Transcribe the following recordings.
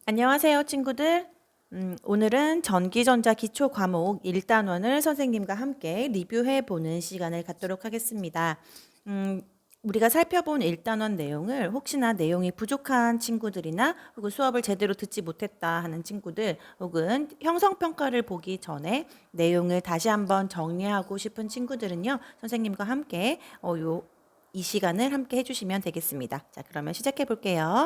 안녕하세요, 친구들. 오늘은 전기전자 기초 과목 1단원을 선생님과 함께 리뷰해 보는 시간을 갖도록 하겠습니다. 음, 우리가 살펴본 1단원 내용을 혹시나 내용이 부족한 친구들이나 혹은 수업을 제대로 듣지 못했다 하는 친구들 혹은 형성평가를 보기 전에 내용을 다시 한번 정리하고 싶은 친구들은요, 선생님과 함께 이 시간을 함께 해주시면 되겠습니다. 자, 그러면 시작해 볼게요.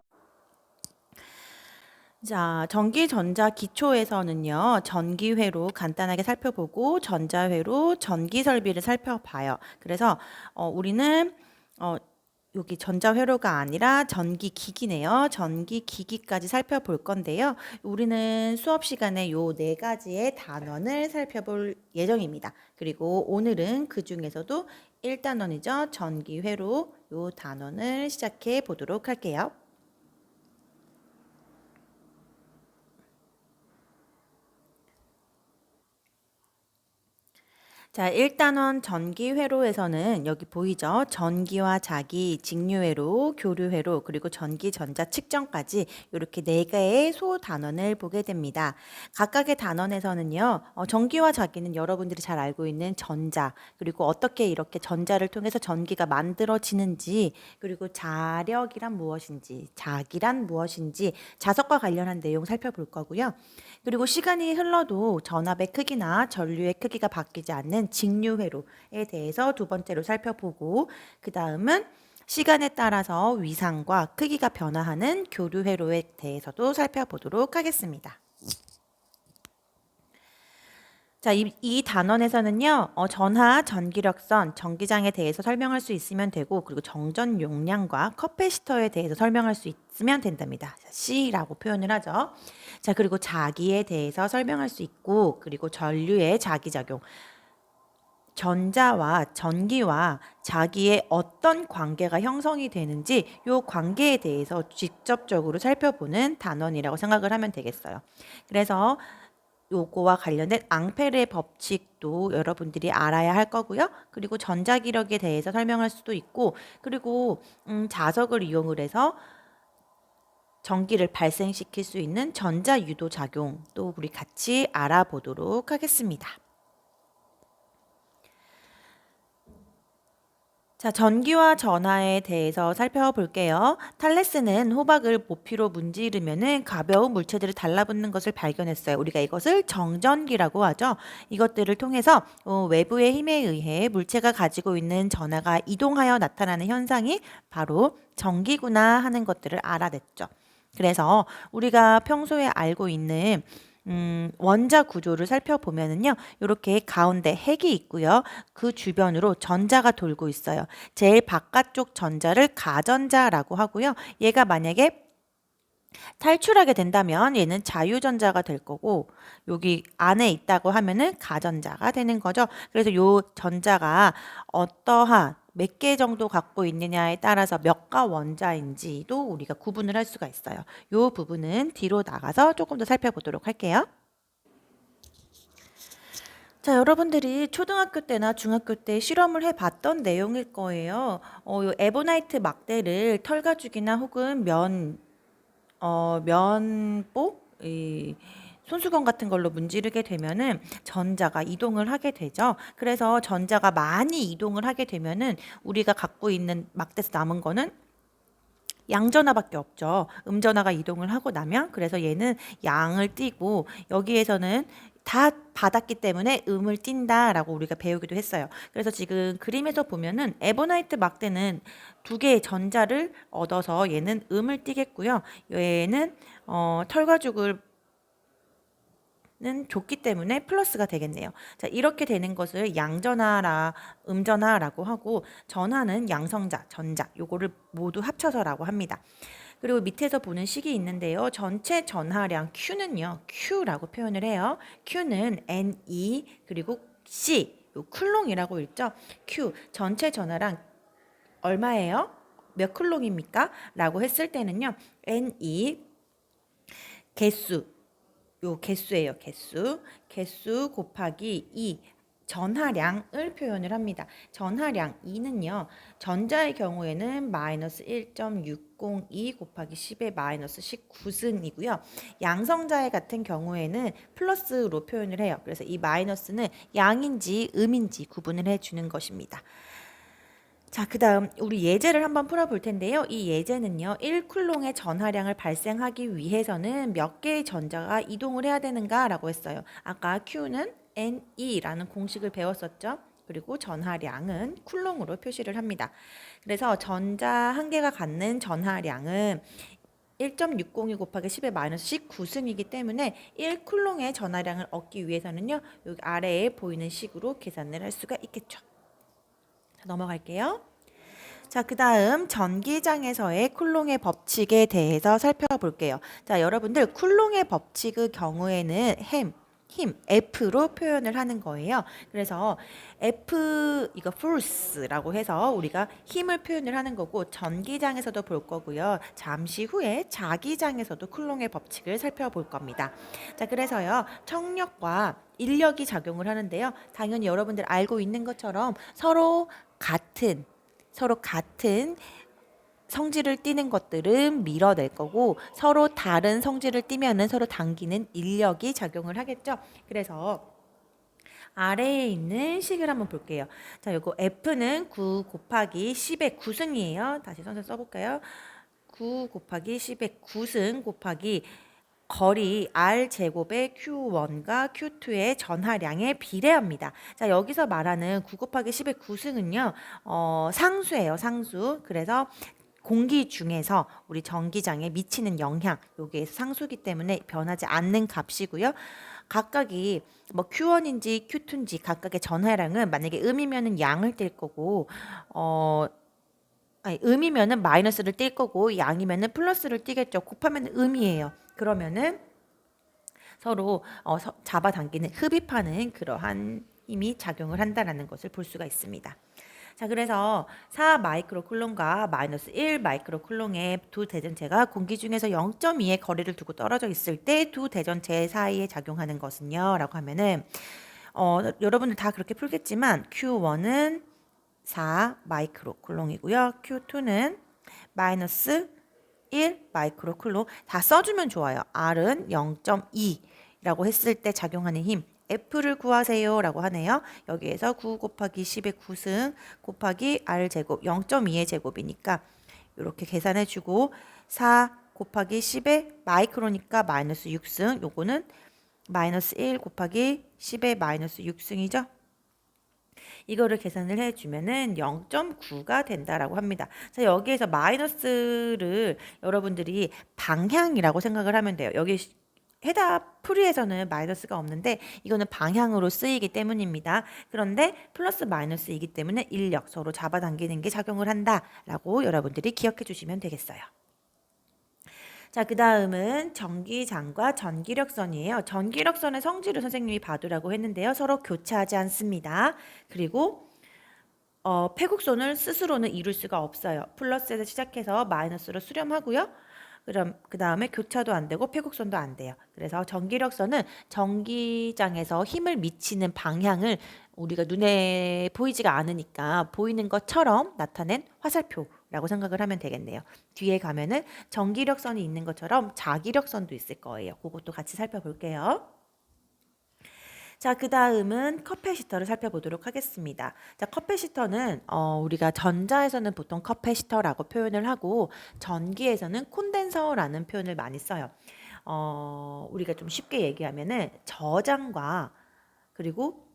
자, 전기전자 기초에서는요, 전기회로 간단하게 살펴보고 전자회로 전기 설비를 살펴봐요. 그래서 우리는 여기 전자회로가 아니라 전기기기네요. 전기기기까지 살펴볼 건데요. 우리는 수업 시간에 요 네 가지의 단원을 살펴볼 예정입니다. 그리고 오늘은 그 중에서도 1단원이죠. 전기회로 요 단원을 시작해 보도록 할게요. 자, 1단원 전기회로에서는 여기 보이죠? 전기와 자기, 직류회로, 교류회로, 그리고 전기, 전자, 측정까지 이렇게 네 개의 소단원을 보게 됩니다. 각각의 단원에서는요, 전기와 자기는 여러분들이 잘 알고 있는 전자, 그리고 어떻게 이렇게 전자를 통해서 전기가 만들어지는지, 그리고 자력이란 무엇인지, 자기란 무엇인지, 자석과 관련한 내용 살펴볼 거고요. 그리고 시간이 흘러도 전압의 크기나 전류의 크기가 바뀌지 않는 직류회로에 대해서 두 번째로 살펴보고, 그 다음은 시간에 따라서 위상과 크기가 변화하는 교류회로에 대해서도 살펴보도록 하겠습니다. 자, 이 단원에서는요, 전하, 전기력선, 전기장에 대해서 설명할 수 있으면 되고, 그리고 정전 용량과 커패시터에 대해서 설명할 수 있으면 된답니다. C라고 표현을 하죠. 자, 그리고 자기에 대해서 설명할 수 있고, 그리고 전류의 자기작용, 전자와 전기와 자기의 어떤 관계가 형성이 되는지 이 관계에 대해서 직접적으로 살펴보는 단원이라고 생각을 하면 되겠어요. 그래서 요거와 관련된 앙페르의 법칙도 여러분들이 알아야 할 거고요. 그리고 전자기력에 대해서 설명할 수도 있고, 그리고 자석을 이용을 해서 전기를 발생시킬 수 있는 전자유도 작용도 우리 같이 알아보도록 하겠습니다. 자, 전기와 전하에 대해서 살펴볼게요. 탈레스는 호박을 모피로 문지르면은 가벼운 물체들을 달라붙는 것을 발견했어요. 우리가 이것을 정전기라고 하죠. 이것들을 통해서 외부의 힘에 의해 물체가 가지고 있는 전하가 이동하여 나타나는 현상이 바로 전기구나 하는 것들을 알아냈죠. 그래서 우리가 평소에 알고 있는 원자 구조를 살펴보면은요, 이렇게 가운데 핵이 있고요. 그 주변으로 전자가 돌고 있어요. 제일 바깥쪽 전자를 가전자라고 하고요. 얘가 만약에 탈출하게 된다면 얘는 자유전자가 될 거고, 여기 안에 있다고 하면은 가전자가 되는 거죠. 그래서 요 전자가 어떠한 몇 개 정도 갖고 있느냐에 따라서 몇가 원자인지도 우리가 구분을 할 수가 있어요. 요 부분은 뒤로 나가서 조금 더 살펴보도록 할게요. 자, 여러분들이 초등학교 때나 중학교 때 실험을 해봤던 내용일 거예요. 요 에보나이트 막대를 털가죽이나 혹은 면보, 손수건 같은 걸로 문지르게 되면은 전자가 이동을 하게 되죠. 그래서 전자가 많이 이동을 하게 되면은 우리가 갖고 있는 막대에서 남은 거는 양전하밖에 없죠. 음전하가 이동을 하고 나면 그래서 얘는 양을 띠고 여기에서는 다 받았기 때문에 음을 띈다라고 우리가 배우기도 했어요. 그래서 지금 그림에서 보면은 에보나이트 막대는 두 개의 전자를 얻어서 얘는 음을 띠겠고요. 얘는 털가죽을 는 줬기 때문에 플러스가 되겠네요. 자, 이렇게 되는 것을 음전하라고 하고 전하는 양성자, 전자 요거를 모두 합쳐서라고 합니다. 그리고 밑에서 보는 식이 있는데요. 전체 전하량 Q는요. Q라고 표현을 해요. Q는 Ne 그리고 C 요 쿨롱이라고 읽죠. Q 전체 전하량 얼마예요? 몇 쿨롱입니까? 라고 했을 때는요. Ne 개수 요 개수예요. 개수 곱하기 2 전하량을 표현을 합니다. 전하량 2는요. 전자의 경우에는 마이너스 1.602 곱하기 10의 마이너스 19승이고요. 양성자의 같은 경우에는 플러스로 표현을 해요. 그래서 이 마이너스는 양인지 음인지 구분을 해주는 것입니다. 자, 그 다음 우리 예제를 한번 풀어볼 텐데요. 이 예제는요. 1쿨롱의 전하량을 발생하기 위해서는 몇 개의 전자가 이동을 해야 되는가 라고 했어요. 아까 Q는 NE라는 공식을 배웠었죠. 그리고 전하량은 쿨롱으로 표시를 합니다. 그래서 전자 한 개가 갖는 전하량은 1.602 곱하기 10의 마이너스 19승이기 때문에 1쿨롱의 전하량을 얻기 위해서는요. 여기 아래에 보이는 식으로 계산을 할 수가 있겠죠. 자, 넘어갈게요. 자, 그 다음 전기장에서의 쿨롱의 법칙에 대해서 살펴볼게요. 자, 여러분들 쿨롱의 법칙의 경우에는 힘 F로 표현을 하는 거예요. 그래서 F 이거 force라고 해서 우리가 힘을 표현을 하는 거고 전기장에서도 볼 거고요. 잠시 후에 자기장에서도 쿨롱의 법칙을 살펴볼 겁니다. 자, 그래서요. 청력과 인력이 작용을 하는데요. 당연히 여러분들 알고 있는 것처럼 서로 같은 성질을 띠는 것들은 밀어낼 거고 서로 다른 성질을 띠면은 서로 당기는 인력이 작용을 하겠죠. 그래서 아래에 있는 식을 한번 볼게요. 자, 요거 F는 9 곱하기 10의 9승이에요. 다시 선생 써볼까요? 9 곱하기 10의 9승 곱하기 거리 R 제곱의 Q1과 Q2의 전하량에 비례합니다. 자, 여기서 말하는 9 곱하기 10의 9승은요, 상수예요, 상수. 그래서 공기 중에서 우리 전기장에 미치는 영향, 여기에서 상수기 때문에 변하지 않는 값이고요. 각각이 뭐 Q1인지 Q2인지 각각의 전하량은 만약에 음이면은 양을 뗄 거고, 음이면은 마이너스를 뗄 거고, 양이면은 플러스를 띄겠죠. 곱하면 음이에요. 그러면은 서로 잡아당기는 흡입하는 그러한 힘이 작용을 한다라는 것을 볼 수가 있습니다. 자, 그래서 4 마이크로쿨롱과 마이너스 1 마이크로쿨롱의 두 대전체가 공기 중에서 0.2의 거리를 두고 떨어져 있을 때 두 대전체 사이에 작용하는 것은요 라고 하면은 여러분들 다 그렇게 풀겠지만 Q1은 4 마이크로쿨롱이고요. Q2는 마이너스 1 마이크로쿨롱 다 써주면 좋아요. R은 0.2라고 했을 때 작용하는 힘 F를 구하세요 라고 하네요. 여기에서 9 곱하기 10의 9승 곱하기 R 제곱 0.2의 제곱이니까 이렇게 계산해주고 4 곱하기 10의 마이크로니까 마이너스 6승 요거는 마이너스 1 곱하기 10의 마이너스 6승이죠. 이거를 계산을 해주면은 0.9가 된다라고 합니다. 자, 여기에서 마이너스를 여러분들이 방향이라고 생각을 하면 돼요. 여기 해답 풀이에서는 마이너스가 없는데 이거는 방향으로 쓰이기 때문입니다. 그런데 플러스 마이너스이기 때문에 인력 서로 잡아당기는 게 작용을 한다라고 여러분들이 기억해 주시면 되겠어요. 자, 그 다음은 전기장과 전기력선이에요. 전기력선의 성질을 선생님이 봐두라고 했는데요. 서로 교차하지 않습니다. 그리고 패곡선을 스스로는 이룰 수가 없어요. 플러스에서 시작해서 마이너스로 수렴하고요. 그럼 그 다음에 교차도 안 되고 패곡선도 안 돼요. 그래서 전기력선은 전기장에서 힘을 미치는 방향을 우리가 눈에 보이지가 않으니까 보이는 것처럼 나타낸 화살표라고 생각을 하면 되겠네요. 뒤에 가면은 전기력선이 있는 것처럼 자기력선도 있을 거예요. 그것도 같이 살펴볼게요. 자, 그 다음은 커패시터를 살펴보도록 하겠습니다. 자, 커패시터는 우리가 전자에서는 보통 커패시터라고 표현을 하고 전기에서는 콘덴서라는 표현을 많이 써요. 우리가 좀 쉽게 얘기하면은 저장과 그리고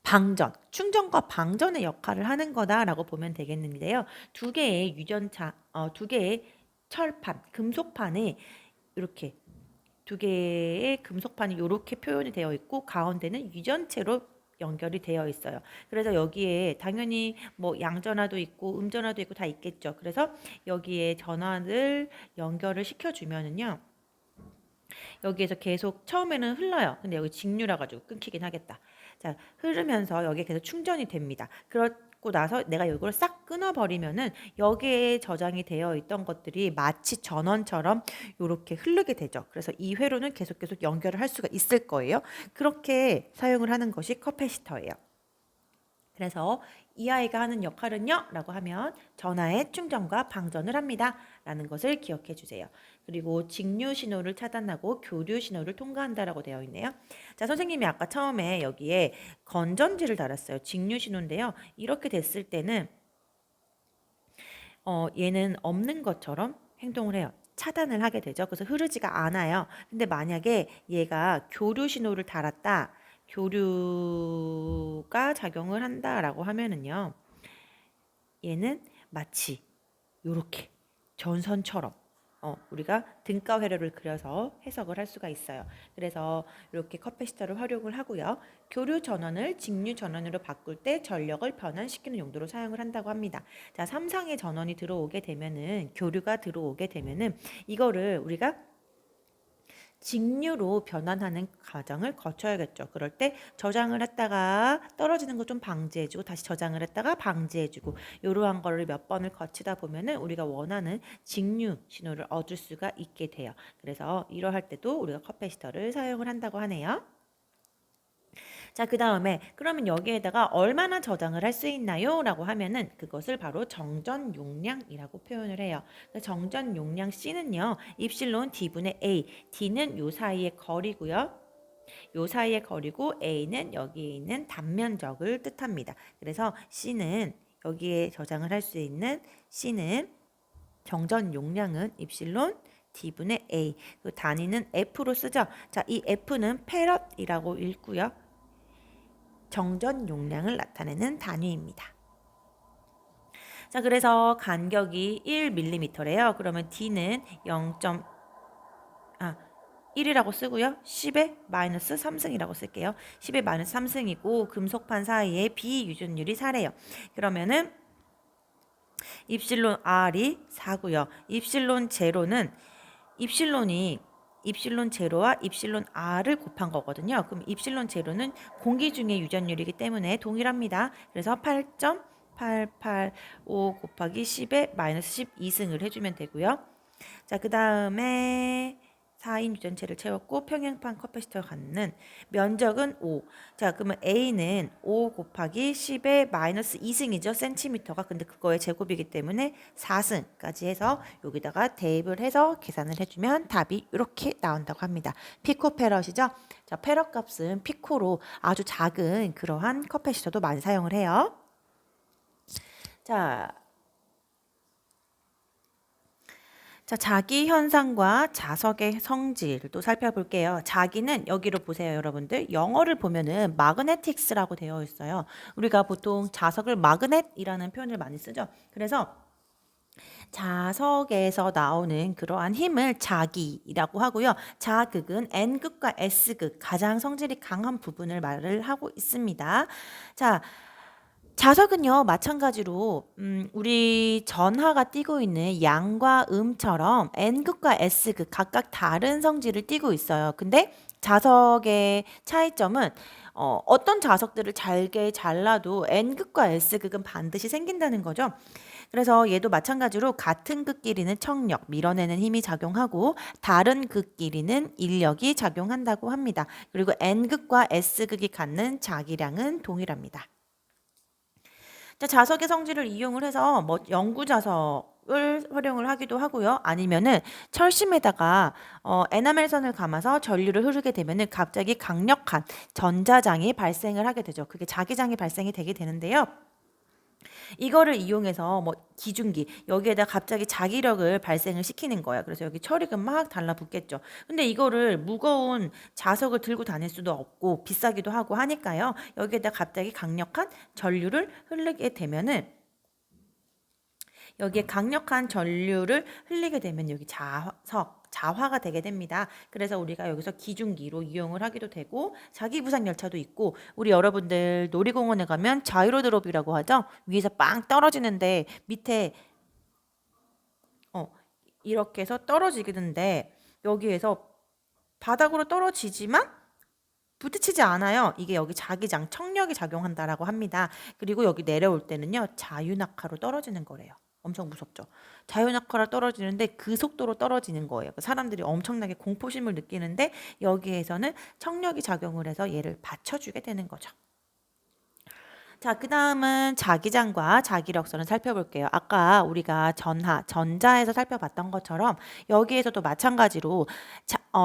방전, 충전과 방전의 역할을 하는 거다라고 보면 되겠는데요. 두 개의 두 개의 철판, 금속판이 이렇게 두 개의 금속판이 이렇게 표현이 되어 있고 가운데는 유전체로 연결이 되어 있어요. 그래서 여기에 당연히 뭐 양전화도 있고 음전화도 있고 다 있겠죠. 그래서 여기에 전화를 연결을 시켜주면은요. 여기에서 계속 처음에는 흘러요. 근데 여기 직류라 가지고 끊기긴 하겠다. 자, 흐르면서 여기에 계속 충전이 됩니다. 고 나서 내가 이걸 싹 끊어버리면은 여기에 저장이 되어 있던 것들이 마치 전원처럼 이렇게 흐르게 되죠. 그래서 이 회로는 계속 연결을 할 수가 있을 거예요. 그렇게 사용을 하는 것이 커패시터예요. 그래서 이 아이가 하는 역할은요? 라고 하면 전하의 충전과 방전을 합니다. 라는 것을 기억해 주세요. 그리고 직류 신호를 차단하고 교류 신호를 통과한다라고 되어 있네요. 자, 선생님이 아까 처음에 여기에 건전지를 달았어요. 직류 신호인데요. 이렇게 됐을 때는 얘는 없는 것처럼 행동을 해요. 차단을 하게 되죠. 그래서 흐르지가 않아요. 근데 만약에 얘가 교류 신호를 달았다. 교류가 작용을 한다라고 하면은요. 얘는 마치 요렇게 전선처럼 우리가 등가 회로를 그려서 해석을 할 수가 있어요. 그래서 이렇게 커패시터를 활용을 하고요. 교류 전원을 직류 전원으로 바꿀 때 전력을 변환시키는 용도로 사용을 한다고 합니다. 자, 3상의 전원이 들어오게 되면은 교류가 들어오게 되면은 이거를 우리가 직류로 변환하는 과정을 거쳐야겠죠. 그럴 때 저장을 했다가 떨어지는 거 좀 방지해주고 다시 저장을 했다가 방지해주고 이러한 거를 몇 번을 거치다 보면은 우리가 원하는 직류 신호를 얻을 수가 있게 돼요. 그래서 이러할 때도 우리가 커패시터를 사용을 한다고 하네요. 자, 그 다음에 그러면 여기에다가 얼마나 저장을 할 수 있나요? 라고 하면은 그것을 바로 정전 용량이라고 표현을 해요. 정전 용량 C는요. 입실론 D분의 A, D는 요 사이의 거리고요. 요 사이의 거리고 A는 여기에 있는 단면적을 뜻합니다. 그래서 C는 여기에 저장을 할 수 있는 C는 정전 용량은 입실론 D분의 A, 그 단위는 F로 쓰죠. 자, 이 F는 페럿이라고 읽고요. 정전 용량을 나타내는 단위입니다. 자, 그래서 간격이 1mm래요. 그러면 D는 1이라고 쓰고요. 10의 마이너스 3승이라고 쓸게요. 10의 마이너스 3승이고 금속판 사이에 비유전율이 4래요. 그러면은 입실론 R이 4고요. 입실론 제로는 입실론 제로와 입실론 R을 곱한 거거든요. 그럼 입실론 제로는 공기 중의 유전율이기 때문에 동일합니다. 그래서 8.885 곱하기 10의 마이너스 12승을 해주면 되고요. 자, 그 다음에 4인 유전체를 채웠고 평행판 커패시터가 갖는 면적은 5. 자, 그러면 A는 5 곱하기 10의 마이너스 2승이죠. 센티미터가. 근데 그거의 제곱이기 때문에 4승까지 해서 여기다가 대입을 해서 계산을 해주면 답이 이렇게 나온다고 합니다. 피코페럿이죠. 자, 페럿 값은 피코로 아주 작은 그러한 커패시터도 많이 사용을 해요. 자, 자기 현상과 자석의 성질을 또 살펴볼게요. 자기는 여기로 보세요, 여러분들. 영어를 보면은 마그네틱스라고 되어 있어요. 우리가 보통 자석을 마그넷이라는 표현을 많이 쓰죠. 그래서 자석에서 나오는 그러한 힘을 자기라고 하고요. 자극은 N극과 S극, 가장 성질이 강한 부분을 말을 하고 있습니다. 자, 자석은요, 마찬가지로 우리 전하가 띠고 있는 양과 음처럼 N극과 S극 각각 다른 성질을 띠고 있어요. 근데 자석의 차이점은 어떤 자석들을 잘게 잘라도 N극과 S극은 반드시 생긴다는 거죠. 그래서 얘도 마찬가지로 같은 극끼리는 청력, 밀어내는 힘이 작용하고 다른 극끼리는 인력이 작용한다고 합니다. 그리고 N극과 S극이 갖는 자기량은 동일합니다. 자, 자석의 성질을 이용을 해서 뭐 영구 자석을 활용을 하기도 하고요. 아니면은 철심에다가 에나멜선을 감아서 전류를 흐르게 되면은 갑자기 강력한 전자장이 발생을 하게 되죠. 그게 자기장이 발생이 되게 되는데요. 이거를 이용해서 뭐 기중기 여기에다 갑자기 자기력을 발생을 시키는 거야. 그래서 여기 처리가 막 달라붙겠죠. 근데 이거를 무거운 자석을 들고 다닐 수도 없고 비싸기도 하고 하니까요. 여기에다 갑자기 강력한 전류를 흐르게 되면은 여기에 강력한 전류를 흘리게 되면 여기 자화가 되게 됩니다. 그래서 우리가 여기서 기중기로 이용을 하기도 되고 자기 부상 열차도 있고 우리 여러분들 놀이공원에 가면 자이로 드롭이라고 하죠. 위에서 빵 떨어지는데 밑에 이렇게 해서 떨어지게 되는데 여기에서 바닥으로 떨어지지만 부딪히지 않아요. 이게 여기 자기장, 청력이 작용한다라고 합니다. 그리고 여기 내려올 때는요, 자유낙하로 떨어지는 거래요. 엄청 무섭죠. 자유낙하로 떨어지는데 그 속도로 떨어지는 거예요. 사람들이 엄청나게 공포심을 느끼는데 여기에서는 청력이 작용을 해서 얘를 받쳐주게 되는 거죠. 자, 그 다음은 자기장과 자기력선을 살펴볼게요. 아까 우리가 전자에서 살펴봤던 것처럼 여기에서도 마찬가지로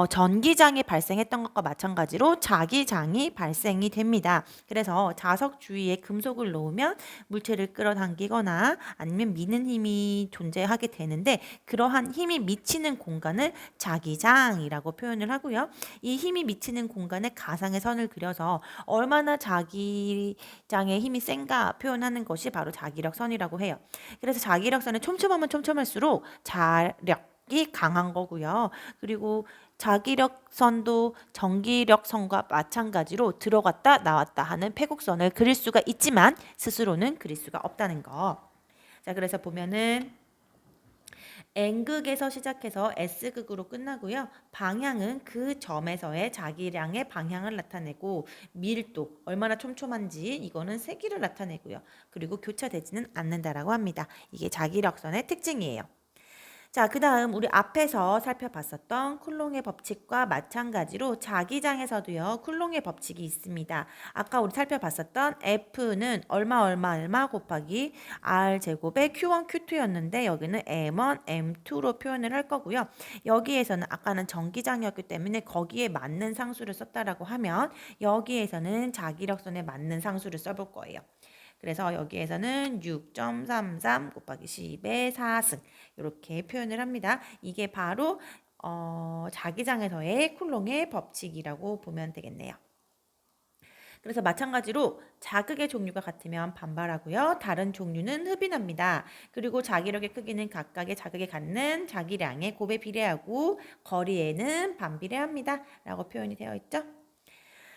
전기장이 발생했던 것과 마찬가지로 자기장이 발생이 됩니다. 그래서 자석 주위에 금속을 놓으면 물체를 끌어당기거나 아니면 미는 힘이 존재하게 되는데 그러한 힘이 미치는 공간을 자기장이라고 표현을 하고요. 이 힘이 미치는 공간에 가상의 선을 그려서 얼마나 자기장의 힘이 센가 표현하는 것이 바로 자기력선이라고 해요. 그래서 자기력선은 촘촘하면 촘촘할수록 자력이 강한 거고요. 그리고 자기력선도 전기력선과 마찬가지로 들어갔다 나왔다 하는 패곡선을 그릴 수가 있지만 스스로는 그릴 수가 없다는 거. 자, 그래서 보면은 N극에서 시작해서 S극으로 끝나고요. 방향은 그 점에서의 자기량의 방향을 나타내고 밀도, 얼마나 촘촘한지 이거는 세기를 나타내고요. 그리고 교차되지는 않는다라고 합니다. 이게 자기력선의 특징이에요. 자, 그 다음 우리 앞에서 살펴봤었던 쿨롱의 법칙과 마찬가지로 자기장에서도요, 쿨롱의 법칙이 있습니다. 아까 우리 살펴봤었던 F는 얼마 곱하기 R제곱의 Q1, Q2였는데 여기는 M1, M2로 표현을 할 거고요. 여기에서는 아까는 전기장이었기 때문에 거기에 맞는 상수를 썼다라고 하면 여기에서는 자기력선에 맞는 상수를 써볼 거예요. 그래서 여기에서는 6.33 곱하기 10의 4승 이렇게 표현을 합니다. 이게 바로 자기장에서의 쿨롱의 법칙이라고 보면 되겠네요. 그래서 마찬가지로 자극의 종류가 같으면 반발하고요. 다른 종류는 흡인합니다. 그리고 자기력의 크기는 각각의 자극에 갖는 자기량의 곱에 비례하고 거리에는 반비례합니다. 라고 표현이 되어 있죠.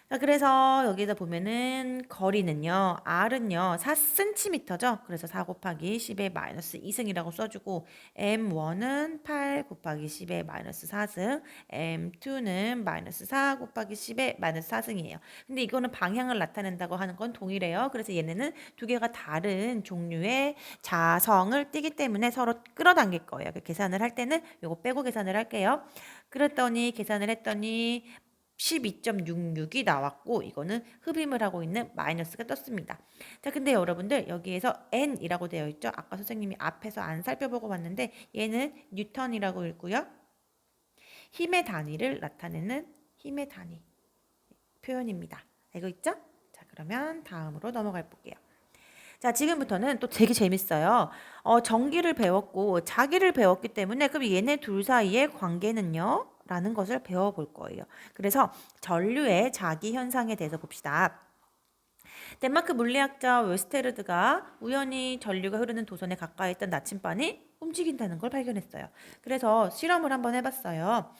자, 그래서 여기서 보면은 거리는요, R은요, 4cm죠. 그래서 4 곱하기 10의 마이너스 2승이라고 써주고, M1은 8 곱하기 10의 마이너스 4승, M2는 마이너스 4 곱하기 10의 마이너스 4승이에요. 근데 이거는 방향을 나타낸다고 하는 건 동일해요. 그래서 얘네는 두 개가 다른 종류의 자성을 띠기 때문에 서로 끌어당길 거예요. 계산을 할 때는 이거 빼고 계산을 할게요. 그랬더니 계산을 했더니 12.66이 나왔고 이거는 흡임을 하고 있는 마이너스가 떴습니다. 자, 근데 여러분들 여기에서 N이라고 되어 있죠. 아까 선생님이 앞에서 안 살펴보고 봤는데 얘는 뉴턴이라고 읽고요. 힘의 단위를 나타내는 힘의 단위 표현입니다. 알고 있죠? 자, 그러면 다음으로 넘어가 볼게요. 자, 지금부터는 또 되게 재밌어요. 전기를 배웠고 자기를 배웠기 때문에 그럼 얘네 둘 사이의 관계는요? 라는 것을 배워볼 거예요. 그래서 전류의 자기 현상에 대해서 봅시다. 덴마크 물리학자 웨스테르드가 우연히 전류가 흐르는 도선에 가까이 있던 나침반이 움직인다는 걸 발견했어요. 그래서 실험을 한번 해봤어요.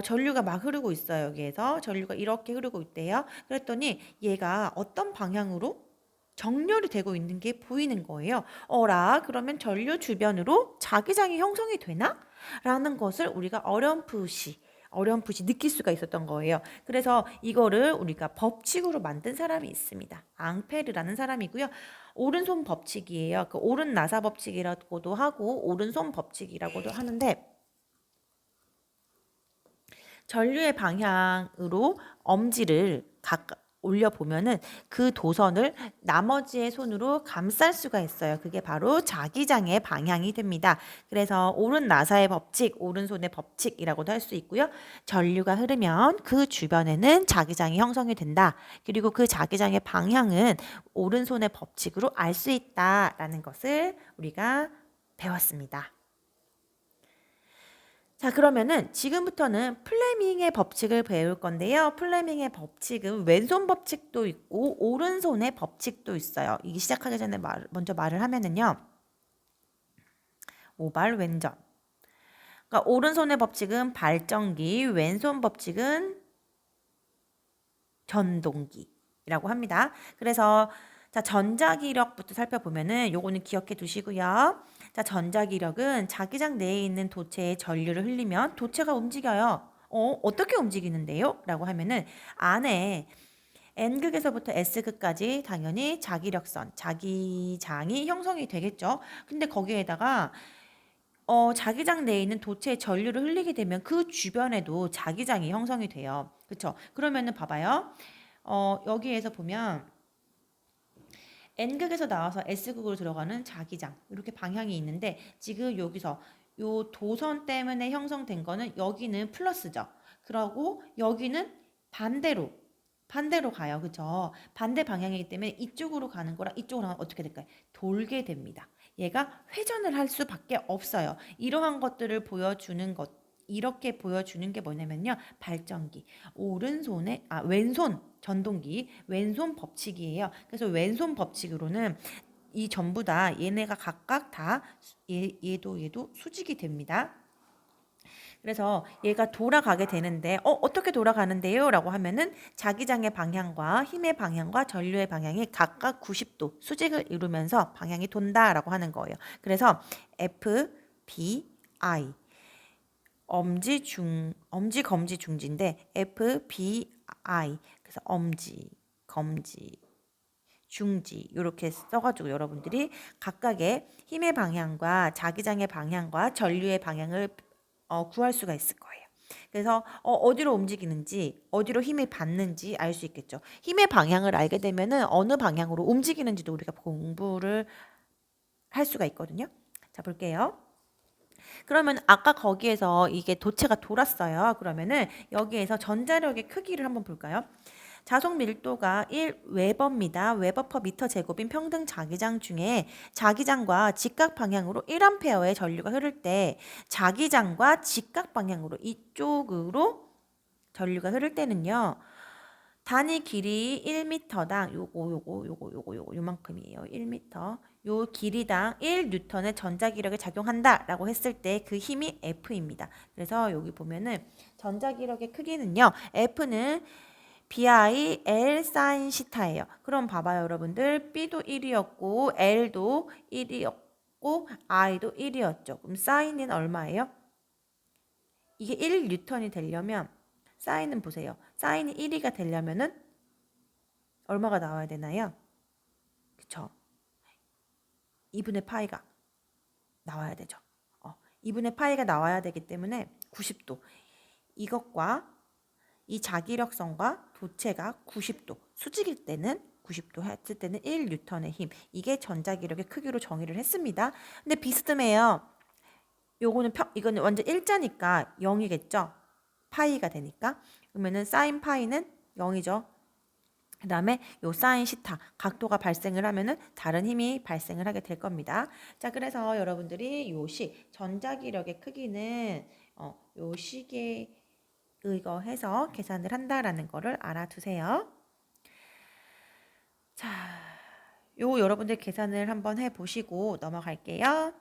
전류가 막 흐르고 있어요. 여기에서 전류가 이렇게 흐르고 있대요. 그랬더니 얘가 어떤 방향으로 정렬이 되고 있는 게 보이는 거예요. 그러면 전류 주변으로 자기장이 형성이 되나? 라는 것을 우리가 어렴풋이 느낄 수가 있었던 거예요. 그래서 이거를 우리가 법칙으로 만든 사람이 있습니다. 앙페르라는 사람이고요. 오른손 법칙이에요. 그 오른 나사 법칙이라고도 하고 오른손 법칙이라고도 하는데 전류의 방향으로 엄지를 올려보면은 그 도선을 나머지의 손으로 감쌀 수가 있어요. 그게 바로 자기장의 방향이 됩니다. 그래서 오른 나사의 법칙, 오른손의 법칙이라고도 할 수 있고요. 전류가 흐르면 그 주변에는 자기장이 형성이 된다. 그리고 그 자기장의 방향은 오른손의 법칙으로 알 수 있다라는 것을 우리가 배웠습니다. 자, 그러면은 지금부터는 플레밍의 법칙을 배울 건데요. 플레밍의 법칙은 왼손 법칙도 있고 오른손의 법칙도 있어요. 이게 시작하기 전에 먼저 말을 하면은요. 오발 왼전. 그러니까 오른손의 법칙은 발전기, 왼손 법칙은 전동기라고 합니다. 그래서 자, 전자기력부터 살펴보면은 요거는 기억해 두시고요. 자, 전자기력은 자기장 내에 있는 도체에 전류를 흘리면 도체가 움직여요. 어떻게 움직이는데요? 라고 하면은 안에 N극에서부터 S극까지 당연히 자기력선, 자기장이 형성이 되겠죠. 근데 거기에다가 자기장 내에 있는 도체의 전류를 흘리게 되면 그 주변에도 자기장이 형성이 돼요. 그쵸? 그러면은 봐봐요. 여기에서 보면 N극에서 나와서 S극으로 들어가는 자기장 이렇게 방향이 있는데 지금 여기서 요 도선 때문에 형성된 거는 여기는 플러스죠. 그러고 여기는 반대로 가요. 그죠? 반대 방향이기 때문에 이쪽으로 가는 거랑 이쪽으로 가면 어떻게 될까요? 돌게 됩니다. 얘가 회전을 할 수밖에 없어요. 이러한 것들을 보여주는 것 이렇게 보여주는 게 뭐냐면요. 발전기. 왼손 전동기, 왼손 법칙이에요. 그래서 왼손 법칙으로는 이 전부 다 얘네가 각각 다 얘도 수직이 됩니다. 그래서 얘가 돌아가게 되는데 어떻게 돌아가는데요? 라고 하면은 자기장의 방향과 힘의 방향과 전류의 방향이 각각 90도 수직을 이루면서 방향이 돈다라고 하는 거예요. 그래서 F, B, I 엄지 검지 중지인데 F, B, I 그래서 엄지, 검지, 중지 이렇게 써가지고 여러분들이 각각의 힘의 방향과 자기장의 방향과 전류의 방향을 구할 수가 있을 거예요. 그래서 어디로 움직이는지 어디로 힘이 받는지 알 수 있겠죠. 힘의 방향을 알게 되면은 어느 방향으로 움직이는지도 우리가 공부를 할 수가 있거든요. 자 볼게요. 그러면 아까 거기에서 이게 도체가 돌았어요. 그러면은 여기에서 전자력의 크기를 한번 볼까요? 자속 밀도가 1웨버입니다. 웨버 퍼 미터 제곱인 평등 자기장 중에 자기장과 직각 방향으로 1암페어의 전류가 흐를 때 자기장과 직각 방향으로 이쪽으로 전류가 흐를 때는요. 단위 길이 1m당 요만큼이에요. 1m. 요 길이당 1N의 전자기력에 작용한다라고 했을 때 그 힘이 F입니다. 그래서 여기 보면은 전자기력의 크기는요. F는 BI L 사인 시타예요. 그럼 봐봐요, 여러분들. B도 1이었고 L도 1이었고 I도 1이었죠. 그럼 사인은 얼마예요? 이게 1N이 되려면 사인은 보세요. 사인이 1이가 되려면은 얼마가 나와야 되나요? 그쵸? 2분의 파이가 나와야 되죠. 2분의 파이가 나와야 되기 때문에 90도. 이것과 이 자기력선과 도체가 90도. 수직일 때는 90도 했을 때는 1N의 힘. 이게 전자기력의 크기로 정의를 했습니다. 근데 비스듬해요. 이거는 완전 일자니까 0이겠죠? 파이가 되니까. 그러면은 사인 파이는 0이죠. 그 다음에 요 사인 시타 각도가 발생을 하면은 다른 힘이 발생을 하게 될 겁니다. 자, 그래서 여러분들이 전자기력의 크기는 요 식에 의거해서 계산을 한다라는 거를 알아두세요. 자, 여러분들 계산을 한번 해보시고 넘어갈게요.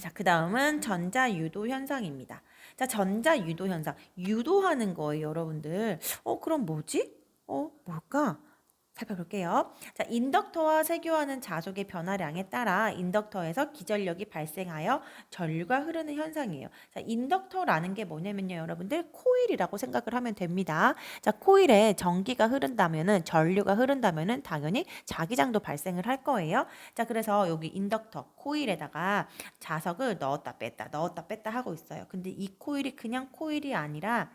자, 그 다음은 전자유도 현상입니다. 자, 전자유도 현상. 유도하는 거예요, 여러분들. 그럼 뭐지? 뭘까? 살펴볼게요. 자, 인덕터와 세교하는 자속의 변화량에 따라 인덕터에서 기전력이 발생하여 전류가 흐르는 현상이에요. 자, 인덕터라는 게 뭐냐면요, 여러분들 코일이라고 생각을 하면 됩니다. 자, 코일에 전기가 흐른다면은 전류가 흐른다면은 당연히 자기장도 발생을 할 거예요. 자, 그래서 여기 인덕터 코일에다가 자석을 넣었다 뺐다 하고 있어요. 근데 이 코일이 그냥 코일이 아니라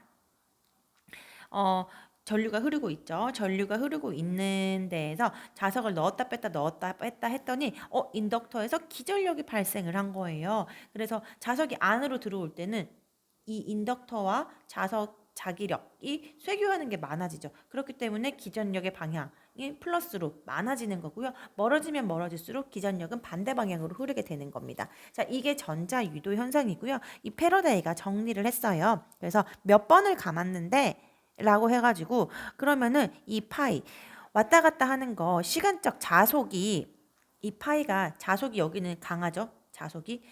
전류가 흐르고 있죠. 전류가 흐르고 있는 데에서 자석을 넣었다 뺐다 했더니 인덕터에서 기전력이 발생을 한 거예요. 그래서 자석이 안으로 들어올 때는 이 인덕터와 자석 자기력이 쇠교하는 게 많아지죠. 그렇기 때문에 기전력의 방향이 플러스로 많아지는 거고요. 멀어지면 멀어질수록 기전력은 반대 방향으로 흐르게 되는 겁니다. 자, 이게 전자 유도 현상이고요. 이 패러데이가 정리를 했어요. 그래서 몇 번을 감았는데 라고 해가지고 그러면은 이 파이 왔다 갔다 하는 거 시간적 자속이 이 파이가 자속이 여기는 강하죠. 자속이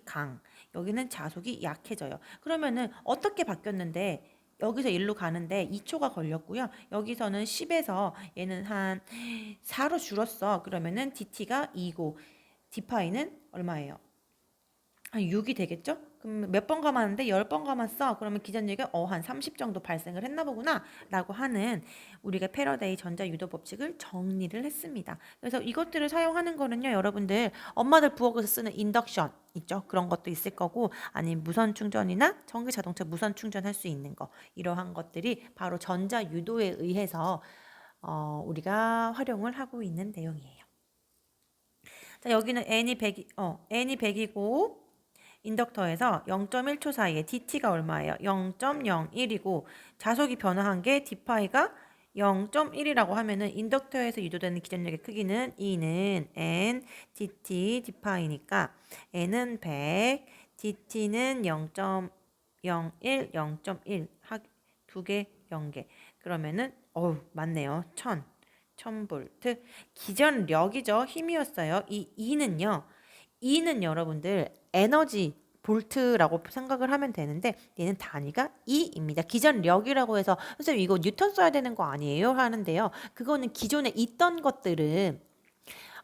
강. 여기는 자속이 약해져요. 그러면은 어떻게 바뀌었는데 여기서 일로 가는데 2초가 걸렸고요. 여기서는 10에서 얘는 한 4로 줄었어. 그러면은 dt가 2고 d파이는 얼마예요? 한 6이 되겠죠? 그럼 몇 번 감았는데 10번 감았어. 그러면 기전력이 한 30 정도 발생을 했나 보구나 라고 하는 우리가 패러데이 전자유도 법칙을 정리를 했습니다. 그래서 이것들을 사용하는 거는요, 여러분들 엄마들 부엌에서 쓰는 인덕션 있죠? 그런 것도 있을 거고, 아니면 무선 충전이나 전기 자동차 무선 충전할 수 있는 거, 이러한 것들이 바로 전자유도에 의해서 우리가 활용을 하고 있는 내용이에요. 자, 여기는 n이 100이고 인덕터에서 0.1초 사이에 dt가 얼마예요? 0.01이고 자속이 변화한 게 d파이가 0.1이라고 하면은 인덕터에서 유도되는 기전력의 크기는 E는 n, dt, d파이니까 n은 100, dt는 0.01, 0.1 두 개, 0개. 그러면은 맞네요. 1000볼트. 기전력이죠. 힘이었어요. 이 E는 여러분들 에너지 볼트라고 생각을 하면 되는데 얘는 단위가 E입니다. 기전력이라고 해서 선생님 이거 뉴턴 써야 되는 거 아니에요? 하는데요. 그거는 기존에 있던 것들은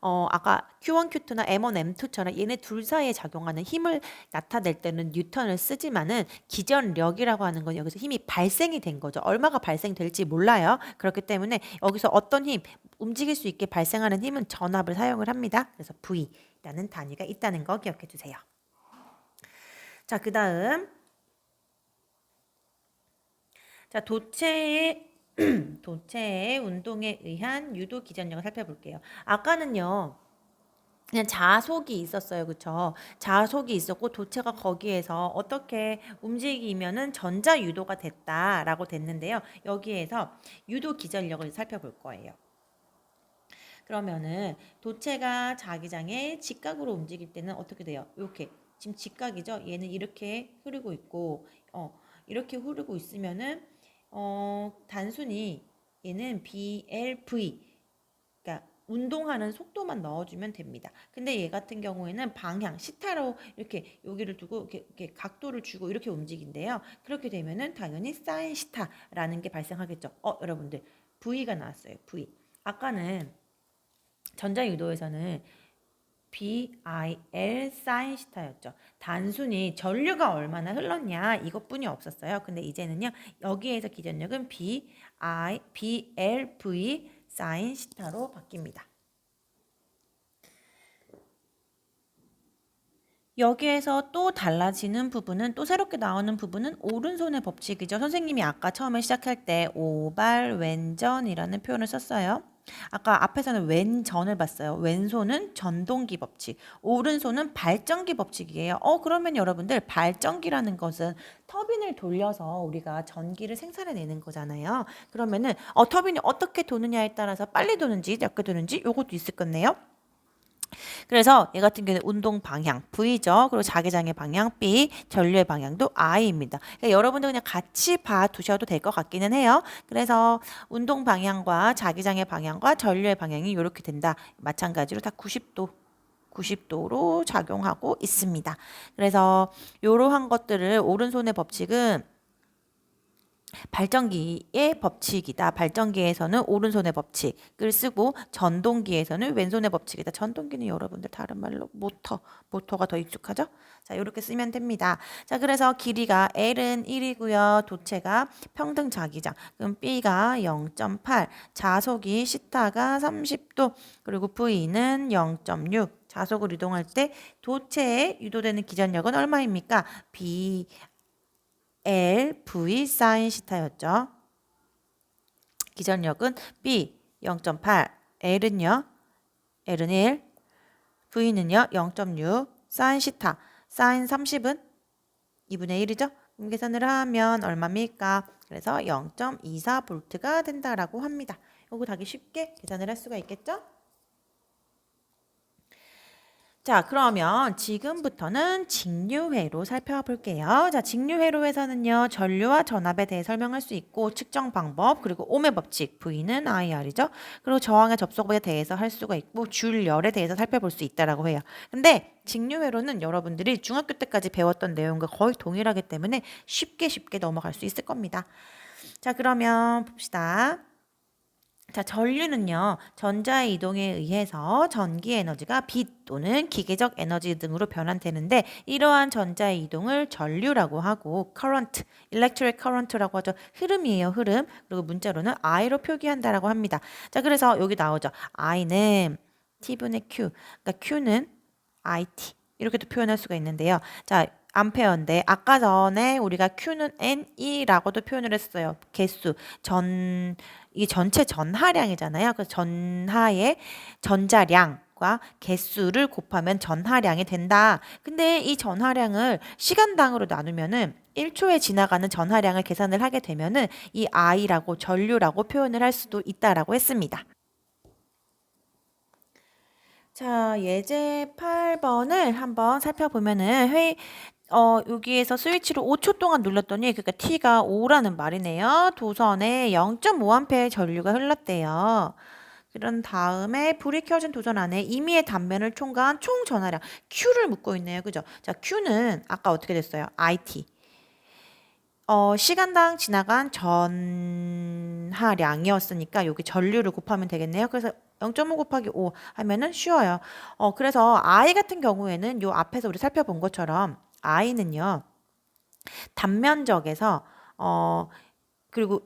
아까 Q1, Q2나 M1, M2처럼 얘네 둘 사이에 작용하는 힘을 나타낼 때는 뉴턴을 쓰지만은 기전력이라고 하는 건 여기서 힘이 발생이 된 거죠. 얼마가 발생될지 몰라요. 그렇기 때문에 여기서 어떤 힘, 움직일 수 있게 발생하는 힘은 전압을 사용을 합니다. 그래서 V라는 단위가 있다는 거 기억해 주세요. 자, 그 다음. 자, 도체의 운동에 의한 유도 기전력을 살펴볼게요. 아까는요, 그냥 자속이 있었어요. 그쵸? 자속이 있었고 도체가 거기에서 어떻게 움직이면은 전자 유도가 됐다라고 됐는데요. 여기에서 유도 기전력을 살펴볼 거예요. 그러면은 도체가 자기장에 직각으로 움직일 때는 어떻게 돼요? 이렇게 지금 직각이죠. 얘는 이렇게 흐르고 있고 이렇게 흐르고 있으면은 단순히 얘는 BLV 그러니까 운동하는 속도만 넣어주면 됩니다. 근데 얘 같은 경우에는 방향, 시타로 이렇게 여기를 두고 이렇게 각도를 주고 이렇게 움직인대요. 그렇게 되면은 당연히 사인 시타라는 게 발생하겠죠. 여러분들 V가 나왔어요. V. 아까는 전자유도에서는 BIL 사인 시타였죠. 단순히 전류가 얼마나 흘렀냐 이것뿐이 없었어요. 근데 이제는요. 여기에서 기전력은 BLV 사인 시타로 바뀝니다. 여기에서 또 달라지는 부분은 또 새롭게 나오는 부분은 오른손의 법칙이죠. 선생님이 아까 처음에 시작할 때 오발 왼전이라는 표현을 썼어요. 아까 앞에서는 왼전을 봤어요. 왼손은 전동기 법칙, 오른손은 발전기 법칙이에요. 그러면 여러분들 발전기라는 것은 터빈을 돌려서 우리가 전기를 생산해내는 거잖아요. 그러면은 터빈이 어떻게 도느냐에 따라서 빨리 도는지 늦게 도는지 요것도 있을 거네요. 그래서 얘 같은 경우는 운동 방향 V죠. 그리고 자기장의 방향 B, 전류의 방향도 I입니다. 그러니까 여러분들 그냥 같이 봐 두셔도 될 것 같기는 해요. 그래서 운동 방향과 자기장의 방향과 전류의 방향이 이렇게 된다. 마찬가지로 다 90도로 작용하고 있습니다. 그래서 이러한 것들을 오른손의 법칙은 발전기의 법칙이다. 발전기에서는 오른손의 법칙을 쓰고 전동기에서는 왼손의 법칙이다. 전동기는 여러분들 다른 말로 모터가 더 익숙하죠? 자, 이렇게 쓰면 됩니다. 자, 그래서 길이가 L은 1이고요. 도체가 평등 자기장. 그럼 B가 0.8, 자속이 시타가 30도, 그리고 V는 0.6. 자속을 이동할 때 도체에 유도되는 기전력은 얼마입니까? LV 사인 시타였죠. 기전력은 B 0.8, L은 1, V는요 0.6, 사인 시타, 사인 30은 2분의 1이죠. 계산을 하면 얼마입니까? 그래서 0.24볼트가 된다라고 합니다. 이거 되게 쉽게 계산을 할 수가 있겠죠? 자, 그러면 지금부터는 직류회로 살펴볼게요. 자, 직류회로에서는요, 전류와 전압에 대해 설명할 수 있고, 측정 방법, 그리고 ohm의 법칙, V는 IR이죠. 그리고 저항의 접속에 대해서 할 수가 있고, 줄열에 대해서 살펴볼 수 있다라고 해요. 근데 직류회로는 여러분들이 중학교 때까지 배웠던 내용과 거의 동일하기 때문에 쉽게 넘어갈 수 있을 겁니다. 자, 그러면 봅시다. 자, 전류는요, 전자의 이동에 의해서 전기 에너지가 빛 또는 기계적 에너지 등으로 변환되는데, 이러한 전자의 이동을 전류라고 하고, current, electric current라고 하죠. 흐름이에요, 흐름. 그리고 문자로는 I로 표기한다라고 합니다. 자, 그래서 여기 나오죠. I는 T분의 Q. 그러니까 Q는 IT. 이렇게도 표현할 수가 있는데요. 자, 암페어인데 아까 전에 우리가 Q는 NE라고도 표현을 했어요. 개수, 이게 전체 전하량이잖아요. 그래서 전하의 전자량과 개수를 곱하면 전하량이 된다. 근데 이 전하량을 시간당으로 나누면은 1초에 지나가는 전하량을 계산을 하게 되면은 이 I라고 전류라고 표현을 할 수도 있다라고 했습니다. 자, 예제 8번을 한번 살펴보면은 여기에서 스위치를 5초 동안 눌렀더니 그러니까 T가 5라는 말이네요. 도선에 0.5A의 전류가 흘렀대요. 그런 다음에 불이 켜진 도전 안에 임의의 단면을 총괄한 총 전하량 Q를 묻고 있네요. 그죠? 자, Q는 아까 어떻게 됐어요? IT. 시간당 지나간 전하량이었으니까 여기 전류를 곱하면 되겠네요. 그래서 0.5 곱하기 5 하면은 쉬워요. 그래서 I 같은 경우에는 요 앞에서 우리 살펴본 것처럼 I는요, 단면적에서 그리고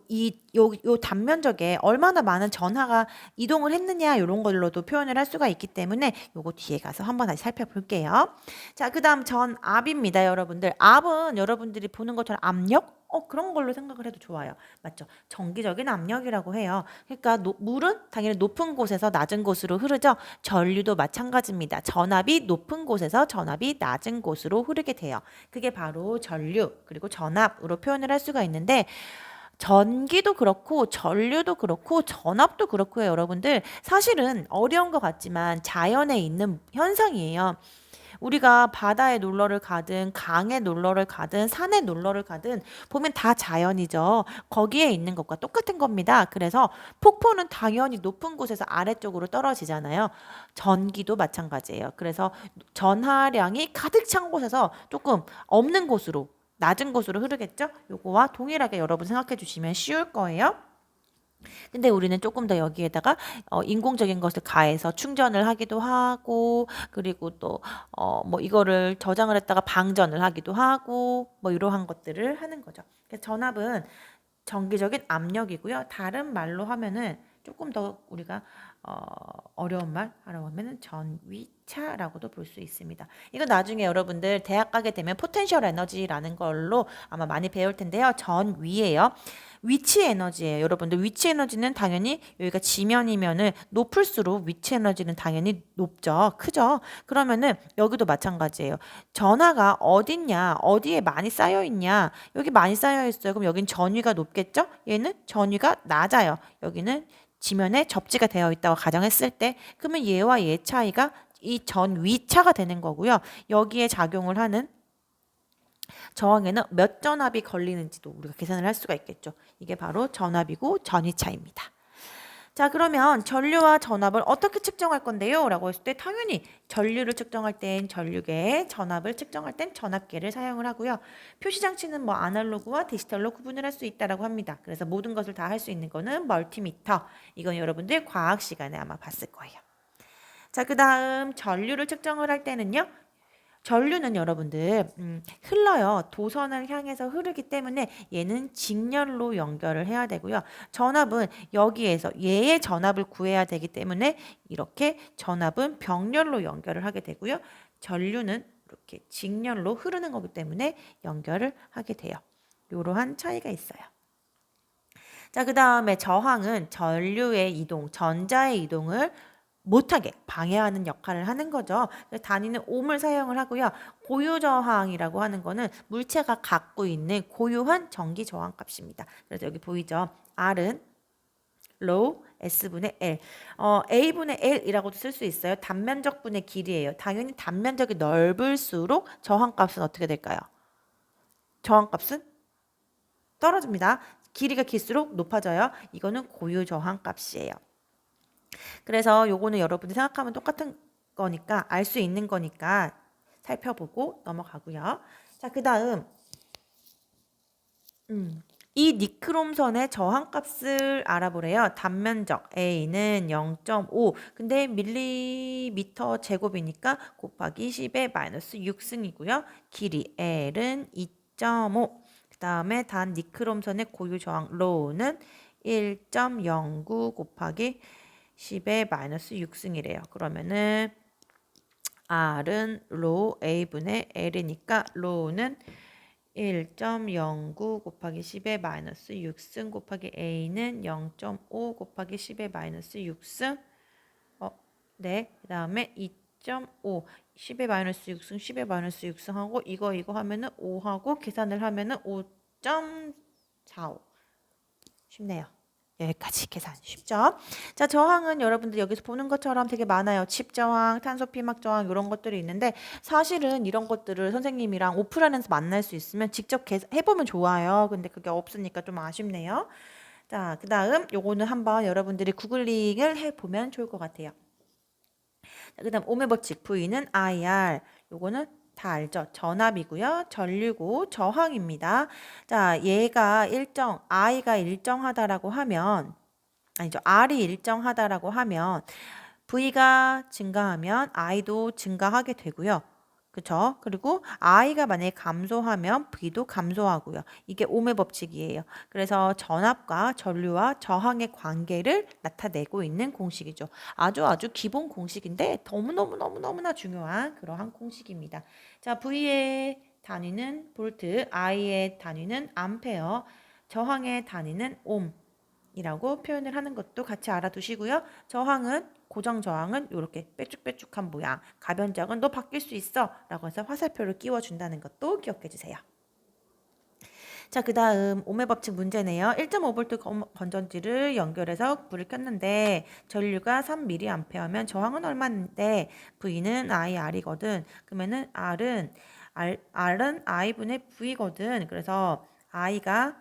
요 단면적에 얼마나 많은 전하가 이동을 했느냐 이런 걸로도 표현을 할 수가 있기 때문에 요거 뒤에 가서 한번 다시 살펴볼게요. 자, 그다음 전압입니다, 여러분들. 압은 여러분들이 보는 것처럼 압력? 그런 걸로 생각을 해도 좋아요. 맞죠? 정기적인 압력이라고 해요. 그러니까 물은 당연히 높은 곳에서 낮은 곳으로 흐르죠. 전류도 마찬가지입니다. 전압이 높은 곳에서 전압이 낮은 곳으로 흐르게 돼요. 그게 바로 전류 그리고 전압으로 표현을 할 수가 있는데 전기도 그렇고 전류도 그렇고 전압도 그렇고요, 여러분들. 사실은 어려운 것 같지만 자연에 있는 현상이에요. 우리가 바다에 놀러를 가든 강에 놀러를 가든 산에 놀러를 가든 보면 다 자연이죠. 거기에 있는 것과 똑같은 겁니다. 그래서 폭포는 당연히 높은 곳에서 아래쪽으로 떨어지잖아요. 전기도 마찬가지예요. 그래서 전하량이 가득 찬 곳에서 조금 없는 곳으로 낮은 곳으로 흐르겠죠? 요거와 동일하게 여러분 생각해 주시면 쉬울 거예요. 근데 우리는 조금 더 여기에다가 인공적인 것을 가해서 충전을 하기도 하고 그리고 또 뭐 이거를 저장을 했다가 방전을 하기도 하고 뭐 이러한 것들을 하는 거죠. 그래서 전압은 정기적인 압력이고요. 다른 말로 하면은 조금 더 우리가 어려운 말 하라고 하면은 전위차라고도 볼 수 있습니다. 이거 나중에 여러분들 대학 가게 되면 포텐셜 에너지라는 걸로 아마 많이 배울 텐데요. 전위예요. 위치 에너지예요. 여러분들 위치 에너지는 당연히 여기가 지면이면은 높을수록 위치 에너지는 당연히 높죠. 크죠. 그러면은 여기도 마찬가지예요. 전하가 어딨냐, 어디에 많이 쌓여 있냐. 여기 많이 쌓여 있어요. 그럼 여긴 전위가 높겠죠? 얘는 전위가 낮아요. 여기는 지면에 접지가 되어 있다고 가정했을 때 그러면 얘와 얘 차이가 이 전위차가 되는 거고요. 여기에 작용을 하는 저항에는 몇 전압이 걸리는지도 우리가 계산을 할 수가 있겠죠. 이게 바로 전압이고 전위차입니다. 자, 그러면 전류와 전압을 어떻게 측정할 건데요? 라고 했을 때 당연히 전류를 측정할 땐 전류계, 전압을 측정할 땐 전압계를 사용을 하고요. 표시장치는 뭐 아날로그와 디지털로 구분을 할 수 있다라고 합니다. 그래서 모든 것을 다 할 수 있는 거는 멀티미터. 이건 여러분들 과학 시간에 아마 봤을 거예요. 자, 그 다음 전류를 측정을 할 때는요. 전류는 여러분들 흘러요. 도선을 향해서 흐르기 때문에 얘는 직렬로 연결을 해야 되고요. 전압은 여기에서 얘의 전압을 구해야 되기 때문에 이렇게 전압은 병렬로 연결을 하게 되고요. 전류는 이렇게 직렬로 흐르는 거기 때문에 연결을 하게 돼요. 이러한 차이가 있어요. 자, 그 다음에 저항은 전류의 이동, 전자의 이동을 못하게 방해하는 역할을 하는 거죠. 단위는 옴을 사용을 하고요. 고유 저항이라고 하는 거는 물체가 갖고 있는 고유한 전기 저항 값입니다. 그래서 여기 보이죠? R은 로우 S분의 L. A분의 L이라고도 쓸 수 있어요. 단면적 분의 길이에요. 당연히 단면적이 넓을수록 저항값은 어떻게 될까요? 저항값은 떨어집니다. 길이가 길수록 높아져요. 이거는 고유 저항 값이에요. 그래서 요거는 여러분이 생각하면 똑같은 거니까 알 수 있는 거니까 살펴보고 넘어가고요. 자, 그 다음 이 니크롬선의 저항값을 알아보래요. 단면적 A는 0.5. 근데 밀리미터 제곱이니까 곱하기 10의 마이너스 6승이고요. 길이 L은 2.5. 그 다음에 단 니크롬선의 고유 저항 로우는 1.09 곱하기 10의 마이너스 6승이래요. 그러면은 R은 로 A분의 L이니까 로우는 1.09 곱하기 10의 마이너스 6승 곱하기 A는 0.5 곱하기 10의 마이너스 6승. 네. 그 다음에 2.5 10의 마이너스 6승 10의 마이너스 6승 하고 이거 하면은 5하고 계산을 하면은 5.45. 쉽네요. 여기까지 계산 쉽죠? 자, 저항은 여러분들 여기서 보는 것처럼 되게 많아요. 칩 저항, 탄소 피막 저항 이런 것들이 있는데 사실은 이런 것들을 선생님이랑 오프라인에서 만날 수 있으면 직접 해보면 좋아요. 근데 그게 없으니까 좀 아쉽네요. 자, 그 다음 요거는 한번 여러분들이 구글링을 해보면 좋을 것 같아요. 그 다음 오음의 법칙 V는 IR 요거는 다 알죠? 전압이고요. 전류고 저항입니다. 자, 얘가 I가 일정하다라고 하면 아니죠. R이 일정하다라고 하면 V가 증가하면 I도 증가하게 되고요. 그쵸? 그리고 I가 만약에 감소하면 V도 감소하고요. 이게 오음의 법칙이에요. 그래서 전압과 전류와 저항의 관계를 나타내고 있는 공식이죠. 아주 기본 공식인데 너무너무나 중요한 그러한 공식입니다. 자, V의 단위는 볼트, I의 단위는 암페어, 저항의 단위는 옴이라고 표현을 하는 것도 같이 알아두시고요. 고정 저항은 이렇게 빼쭉빼쭉한 모양, 가변적은 너 바뀔 수 있어 라고 해서 화살표를 끼워준다는 것도 기억해 주세요. 자, 그 다음 오음의 법칙 문제네요. 1.5V 건전지를 연결해서 불을 켰는데 전류가 3mA면 저항은 얼마인데 V는 IR이거든. 그러면은 R은 I분의 V거든. 그래서 I가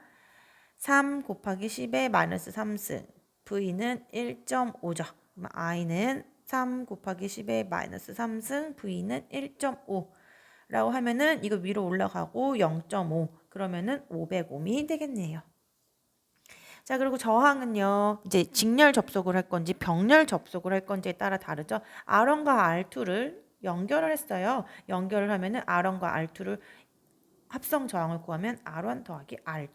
3 곱하기 10의 마이너스 3승, V는 1.5죠. I는 3 곱하기 10의 마이너스 3승, V는 1.5 라고 하면은 이거 위로 올라가고 0.5 그러면은 500옴이 되겠네요. 자, 그리고 저항은요. 이제 직렬 접속을 할 건지 병렬 접속을 할 건지에 따라 다르죠. R1과 R2를 연결을 했어요. 연결을 하면은 R1과 R2를 합성 저항을 구하면 R1 더하기 R2.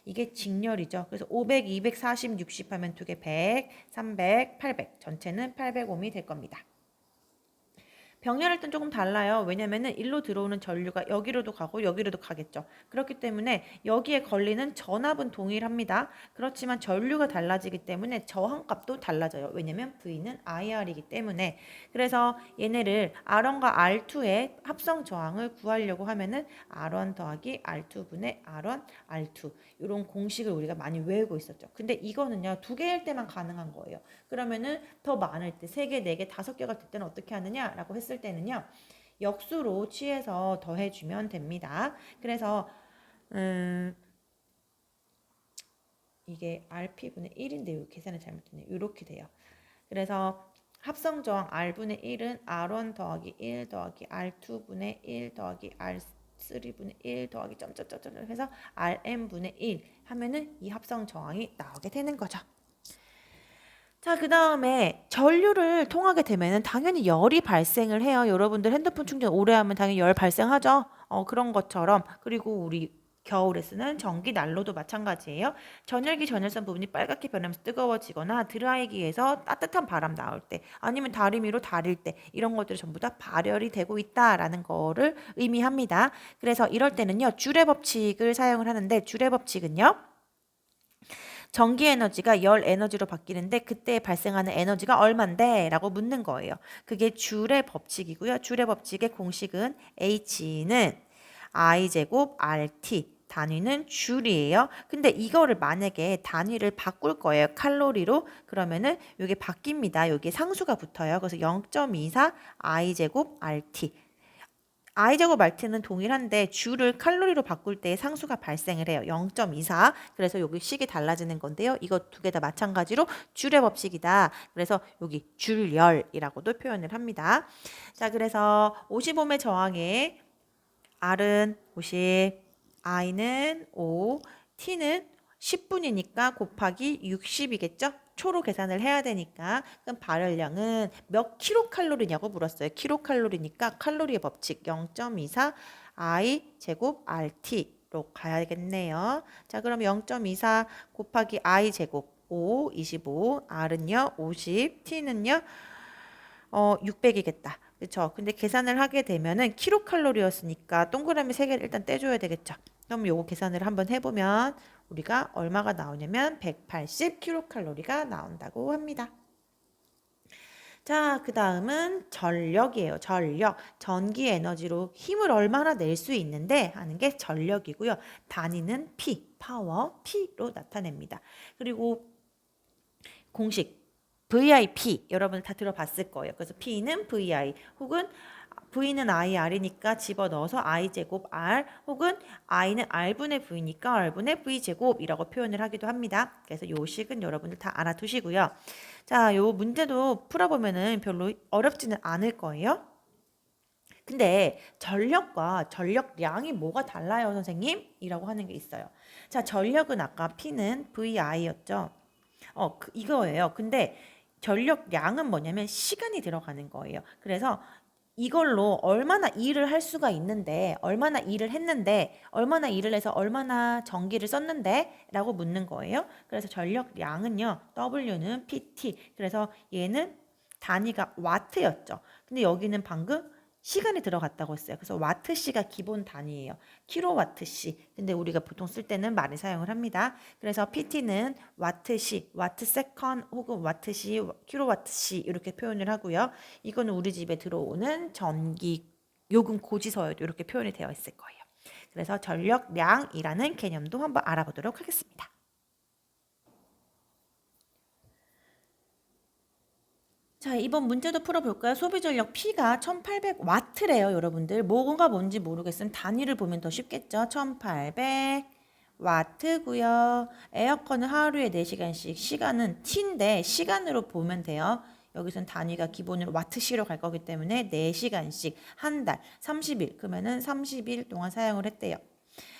이게 직렬이죠. 그래서 500, 200, 40, 60 하면 두 개 100, 300, 800. 전체는 800옴이 될 겁니다. 병렬할 땐 조금 달라요. 왜냐면은 일로 들어오는 전류가 여기로도 가고 여기로도 가겠죠. 그렇기 때문에 여기에 걸리는 전압은 동일합니다. 그렇지만 전류가 달라지기 때문에 저항값도 달라져요. 왜냐면 V는 IR이기 때문에. 그래서 얘네를 R1과 R2의 합성 저항을 구하려고 하면은 R1 더하기 R2분의 R1, R2 이런 공식을 우리가 많이 외우고 있었죠. 근데 이거는요. 두 개일 때만 가능한 거예요. 그러면은 더 많을 때 3개, 4개, 5개가 될 때는 어떻게 하느냐라고 했을 때는요. 역수로 취해서 더해주면 됩니다. 그래서 이게 RP분의 1인데 계산을 잘못했네요. 이렇게 돼요. 그래서 합성저항 R분의 1은 R1 더하기 1 더하기 R2분의 1 더하기 R3분의 1 더하기 점점점점 해서 RM분의 1 하면은 이 합성저항이 나오게 되는 거죠. 자, 그 다음에 전류를 통하게 되면은 당연히 열이 발생을 해요. 여러분들 핸드폰 충전 오래 하면 당연히 열 발생하죠. 그런 것처럼. 그리고 우리 겨울에 쓰는 전기 난로도 마찬가지예요. 전열기 전열선 부분이 빨갛게 변하면서 뜨거워지거나 드라이기에서 따뜻한 바람 나올 때 아니면 다리미로 다릴 때 이런 것들이 전부 다 발열이 되고 있다라는 거를 의미합니다. 그래서 이럴 때는요. 주례 법칙을 사용을 하는데 주례 법칙은요. 전기 에너지가 열 에너지로 바뀌는데 그때 발생하는 에너지가 얼만데? 라고 묻는 거예요. 그게 줄의 법칙이고요. 줄의 법칙의 공식은 H는 I제곱 RT 단위는 줄이에요. 근데 이거를 만약에 단위를 바꿀 거예요. 칼로리로. 그러면은 이게 바뀝니다. 여기 상수가 붙어요. 그래서 0.24 I제곱 RT I제곱 Rt는 동일한데 줄을 칼로리로 바꿀 때 상수가 발생을 해요. 0.24. 그래서 여기 식이 달라지는 건데요. 이거 두 개 다 마찬가지로 줄의 법칙이다. 그래서 여기 줄열이라고도 표현을 합니다. 자, 그래서 50옴의 저항에 R은 50, I는 5, T는 10분이니까 곱하기 60이겠죠? 초로 계산을 해야 되니까. 그럼 발열량은 몇 킬로칼로리냐고 물었어요. 킬로칼로리니까 칼로리의 법칙 0.24 I 제곱 RT로 가야겠네요. 자, 그럼 0.24 곱하기 I 제곱 5, 25, R은요 50, T는요 600이겠다. 그렇죠? 근데 계산을 하게 되면은 킬로칼로리였으니까 동그라미 3개를 일단 떼줘야 되겠죠. 그럼 요거 계산을 한번 해보면 우리가 얼마가 나오냐면 180 킬로칼로리가 나온다고 합니다. 자, 그 다음은 전력이에요. 전력. 전기 에너지로 힘을 얼마나 낼 수 있는데 하는 게 전력이고요. 단위는 P, 파워, P로 나타냅니다. 그리고 공식 VIP 여러분 다 들어봤을 거예요. 그래서 P는 VI 혹은 V는 IR이니까 집어넣어서 I제곱 R 혹은 I는 R분의 V니까 R분의 V제곱이라고 표현을 하기도 합니다. 그래서 요 식은 여러분들 다 알아두시고요. 자, 요 문제도 풀어보면은 별로 어렵지는 않을 거예요. 근데 전력과 전력량이 뭐가 달라요, 선생님? 이라고 하는 게 있어요. 자, 전력은 아까 P는 VI였죠. 이거예요. 근데 전력량은 뭐냐면 시간이 들어가는 거예요. 그래서 이걸로 얼마나 일을 할 수가 있는데, 얼마나 일을 했는데, 얼마나 일을 해서 얼마나 전기를 썼는데 라고 묻는 거예요. 그래서 전력량은요, W는 PT. 그래서 얘는 단위가 와트였죠. 근데 여기는 방금 시간이 들어갔다고 했어요. 그래서 와트시가 기본 단위예요. 킬로와트시. 근데 우리가 보통 쓸 때는 많이 사용을 합니다. 그래서 PT는 와트시, 와트 세컨 혹은 와트시, 킬로와트시 이렇게 표현을 하고요. 이거는 우리 집에 들어오는 전기 요금 고지서에도 이렇게 표현이 되어 있을 거예요. 그래서 전력량이라는 개념도 한번 알아보도록 하겠습니다. 자, 이번 문제도 풀어볼까요? 소비전력 P가 1800와트래요, 여러분들. 뭐가 뭔지 모르겠으면 단위를 보면 더 쉽겠죠? 1800와트고요. 에어컨은 하루에 4시간씩, 시간은 T인데 시간으로 보면 돼요. 여기선 단위가 기본으로 와트시로 갈 거기 때문에 4시간씩 한 달, 30일, 그러면은 30일 동안 사용을 했대요.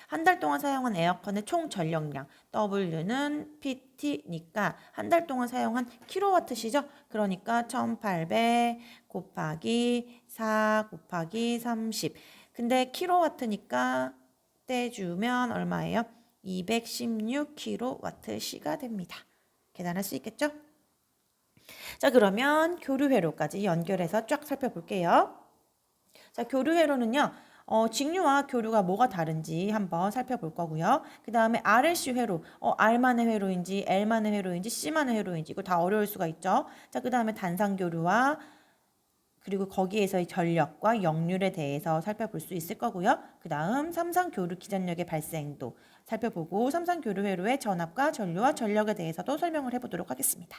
한 달 동안 사용한 에어컨의 총 전력량 W는 PT니까 한 달 동안 사용한 킬로와트시죠. 그러니까 1800 곱하기 4 곱하기 30. 근데 킬로와트니까 떼주면 얼마예요? 216 킬로와트시가 됩니다. 계산할 수 있겠죠? 자, 그러면 교류회로까지 연결해서 쫙 살펴볼게요. 자, 교류회로는요. 직류와 교류가 뭐가 다른지 한번 살펴볼 거고요. 그 다음에 RLC 회로, R만의 회로인지 L만의 회로인지 C만의 회로인지 이거 다 어려울 수가 있죠. 자, 그 다음에 단상교류와 그리고 거기에서의 전력과 역률에 대해서 살펴볼 수 있을 거고요. 그 다음 삼상교류 기전력의 발생도 살펴보고 삼상교류 회로의 전압과 전류와 전력에 대해서도 설명을 해보도록 하겠습니다.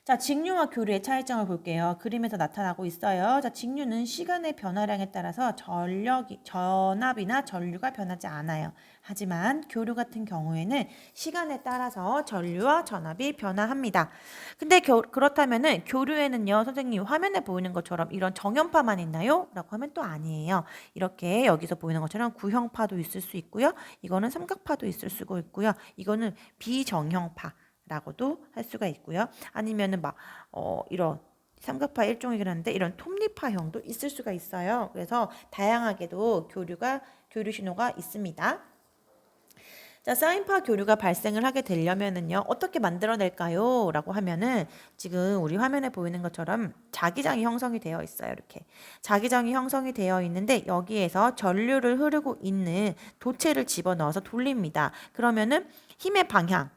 자, 직류와 교류의 차이점을 볼게요. 그림에서 나타나고 있어요. 자, 직류는 시간의 변화량에 따라서 전압이나 전류가 변하지 않아요. 하지만 교류 같은 경우에는 시간에 따라서 전류와 전압이 변화합니다. 근데 그렇다면은 교류에는요, 선생님 화면에 보이는 것처럼 이런 정연파만 있나요? 라고 하면 또 아니에요. 이렇게 여기서 보이는 것처럼 구형파도 있을 수 있고요. 이거는 삼각파도 있을 수가 있고요. 이거는 비정형파. 라고도 할 수가 있고요. 아니면은 이런 삼각파 일종이긴 한데 이런 톱니파형도 있을 수가 있어요. 그래서 다양하게도 교류 신호가 있습니다. 자, 사인파 교류가 발생을 하게 되려면은요, 어떻게 만들어낼까요? 라고 하면은 지금 우리 화면에 보이는 것처럼 자기장이 형성이 되어 있어요. 이렇게. 자기장이 형성이 되어 있는데 여기에서 전류를 흐르고 있는 도체를 집어넣어서 돌립니다. 그러면은 힘의 방향,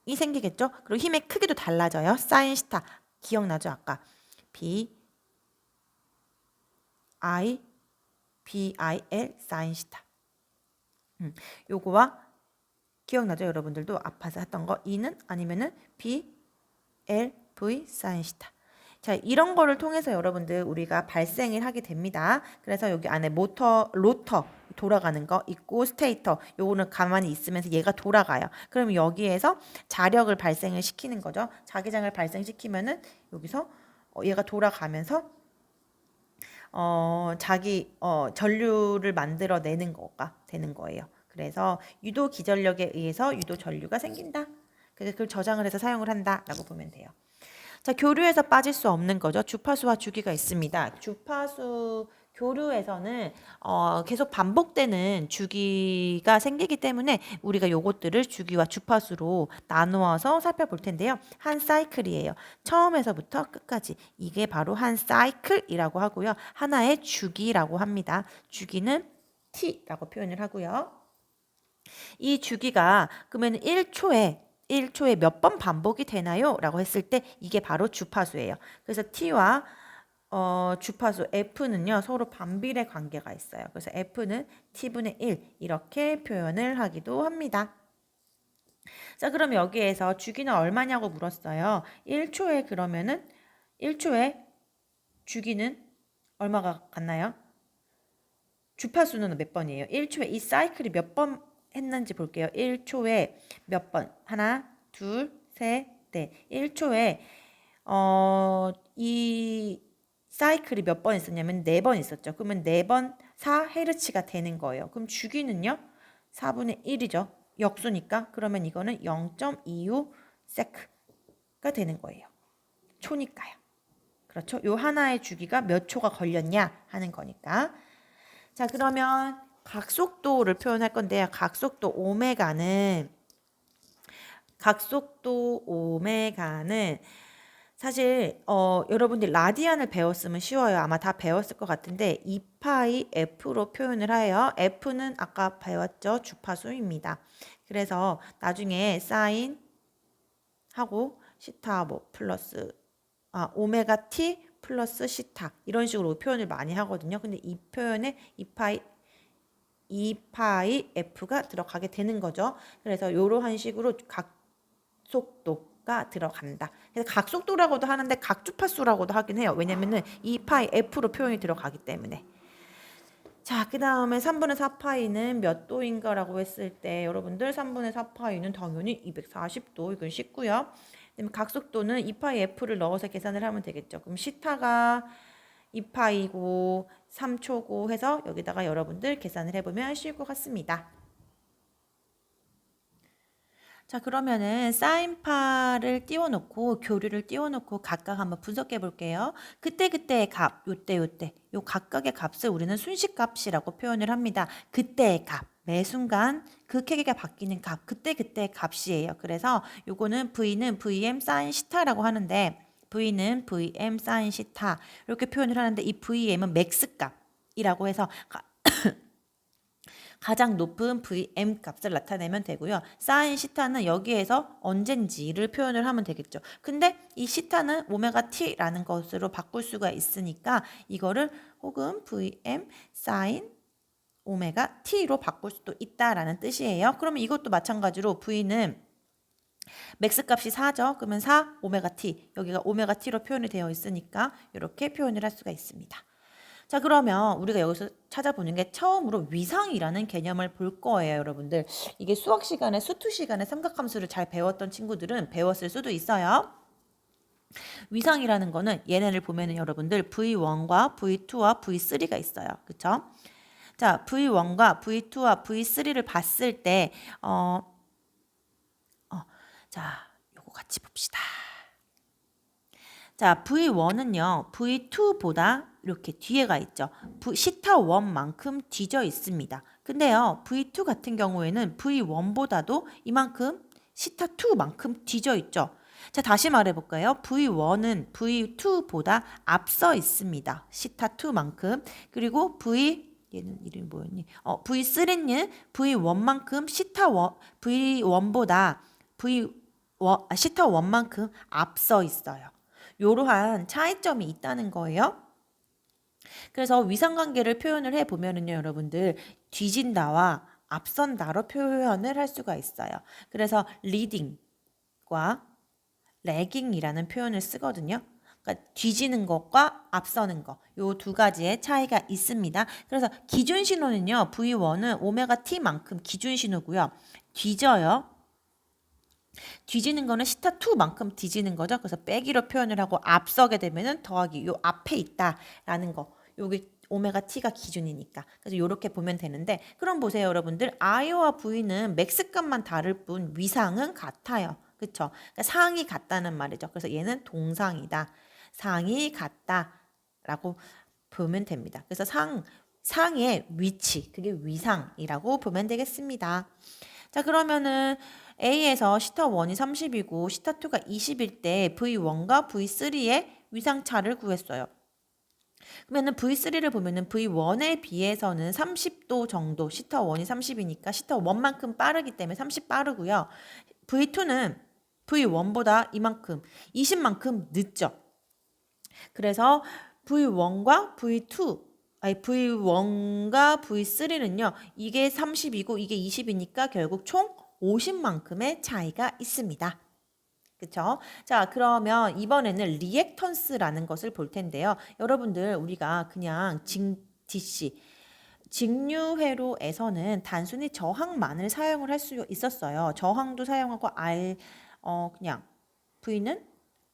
이 생기겠죠? 그리고 힘의 크기도 달라져요. 사인 시타 기억나죠? 아까 B I B I L 사인 시타. 요거와 기억나죠? 여러분들도 아파서 했던 거 E는 아니면은 B L V 사인 시타. 자, 이런 거를 통해서 여러분들 우리가 발생을 하게 됩니다. 그래서 여기 안에 로터 돌아가는 거 있고 스테이터 요거는 가만히 있으면서 얘가 돌아가요. 그럼 여기에서 자력을 발생을 시키는 거죠. 자기장을 발생시키면은 여기서 얘가 돌아가면서 전류를 만들어내는 거가 되는 거예요. 그래서 유도 기전력에 의해서 유도 전류가 생긴다. 그래서 그걸 저장을 해서 사용을 한다라고 보면 돼요. 자, 교류에서 빠질 수 없는 거죠. 주파수와 주기가 있습니다. 주파수 교류에서는 계속 반복되는 주기가 생기기 때문에 우리가 요것들을 주기와 주파수로 나누어서 살펴볼 텐데요. 한 사이클이에요. 처음에서부터 끝까지. 이게 바로 한 사이클이라고 하고요. 하나의 주기라고 합니다. 주기는 T라고 표현을 하고요. 이 주기가 그러면 1초에 몇 번 반복이 되나요? 라고 했을 때 이게 바로 주파수예요. 그래서 T와 주파수 F는요 서로 반비례 관계가 있어요. 그래서 F는 T분의 1 이렇게 표현을 하기도 합니다. 자, 그럼 여기에서 주기는 얼마냐고 물었어요. 1초에 그러면은 1초에 주기는 얼마가 같나요? 주파수는 몇 번이에요? 1초에 이 사이클이 몇 번 했는지 볼게요. 1초에 몇 번? 하나, 둘, 셋, 넷. 1초에 이 사이클이 몇 번 있었냐면 4번 있었죠. 그러면 4번 4헤르츠가 되는 거예요. 그럼 주기는요? 4분의 1이죠. 역수니까. 그러면 이거는 0.25 세크가 되는 거예요. 초니까요. 그렇죠? 요 하나의 주기가 몇 초가 걸렸냐 하는 거니까. 자, 그러면 각속도를 표현할 건데요. 각속도 오메가는 사실 여러분들 라디안을 배웠으면 쉬워요. 아마 다 배웠을 것 같은데 2파이 F로 표현을 해요. F는 아까 배웠죠. 주파수입니다. 그래서 나중에 사인 하고 시타 뭐 플러스 오메가 T 플러스 시타 이런 식으로 표현을 많이 하거든요. 근데 이 표현에 2파이 F가 들어가게 되는 거죠. 그래서 이러한 식으로 각속도가 들어간다. 그래서 각속도라고도 하는데 각주파수라고도 하긴 해요. 왜냐면은 2파이 F로 표현이 들어가기 때문에. 자, 그 다음에 3분의 4파이는 몇 도인가라고 했을 때 여러분들 3분의 4파이는 당연히 240도 이건 쉽고요. 그다음에 각속도는 2파이 F를 넣어서 계산을 하면 되겠죠. 그럼 시타가 2파이고 3초고 해서 여기다가 여러분들 계산을 해보면 쉬울 것 같습니다. 자, 그러면은 사인파를 띄워놓고 교류를 띄워놓고 각각 한번 분석해 볼게요. 그때그때의 값, 요때 요 각각의 값을 우리는 순식값이라고 표현을 합니다. 그때의 값, 매 순간 극해기가 바뀌는 값, 그때그때의 값이에요. 그래서 요거는 V는 VM 사인 시타라고 하는데 V는 VM 사인 시타 이렇게 표현을 하는데 이 VM은 맥스 값이라고 해서 가장 높은 VM 값을 나타내면 되고요. 사인 시타는 여기에서 언젠지를 표현을 하면 되겠죠. 근데 이 시타는 오메가 t라는 것으로 바꿀 수가 있으니까 이거를 혹은 VM 사인 오메가 t로 바꿀 수도 있다라는 뜻이에요. 그러면 이것도 마찬가지로 V는 맥스 값이 4죠. 그러면 4 오메가 t 여기가 오메가 t로 표현이 되어 있으니까 이렇게 표현을 할 수가 있습니다. 자, 그러면 우리가 여기서 찾아보는 게 처음으로 위상이라는 개념을 볼 거예요, 여러분들. 이게 수학 시간에, 수투 시간에 삼각함수를 잘 배웠던 친구들은 배웠을 수도 있어요. 위상이라는 거는 얘네를 보면은 여러분들 V1과 V2와 V3가 있어요. 그쵸? 자, V1과 V2와 V3를 봤을 때, 자, 요거 같이 봅시다. 자, V1은요, V2보다 이렇게 뒤에가 있죠. 시타 1만큼 뒤져 있습니다. 근데요, V2 같은 경우에는 V1보다도 이만큼 시타 2만큼 뒤져 있죠. 자, 다시 말해볼까요? V1은 V2보다 앞서 있습니다. 시타 2만큼. 그리고 얘는 이름이 뭐였니? V3는 V1만큼 V1보다 시타 1만큼 앞서 있어요. 이러한 차이점이 있다는 거예요. 그래서 위상관계를 표현을 해보면은요, 여러분들 뒤진다와 앞선다로 표현을 할 수가 있어요. 그래서 leading과 lagging이라는 표현을 쓰거든요. 그러니까 뒤지는 것과 앞서는 것, 요 두 가지의 차이가 있습니다. 그래서 기준 신호는요, V1은 오메가 T만큼 기준 신호고요. 뒤지는 거는 시타 2만큼 뒤지는 거죠. 그래서 빼기로 표현을 하고 앞서게 되면은 더하기 요 앞에 있다라는 거. 여기 오메가 T가 기준이니까. 그래서 이렇게 보면 되는데 그럼 보세요 여러분들. I와 V는 맥스값만 다를 뿐 위상은 같아요. 그쵸? 그러니까 상이 같다는 말이죠. 그래서 얘는 동상이다. 상이 같다라고 보면 됩니다. 그래서 상의 위치, 그게 위상이라고 보면 되겠습니다. 자, 그러면은 A에서 시타1이 30이고 시타2가 20일 때 V1과 V3의 위상차를 구했어요. 그러면은 V3를 보면은 V1에 비해서는 30도 정도, 시타1이 30이니까 시타1만큼 빠르기 때문에 30 빠르고요. V2는 V1보다 이만큼, 20만큼 늦죠. 그래서 V1과 V3는요. 이게 30이고 이게 20이니까 결국 총 50만큼의 차이가 있습니다. 그쵸? 자, 그러면 이번에는 리액턴스라는 것을 볼 텐데요. 여러분들 우리가 그냥 DC 직류회로에서는 단순히 저항만을 사용을 할 수 있었어요. 저항도 사용하고 그냥 V는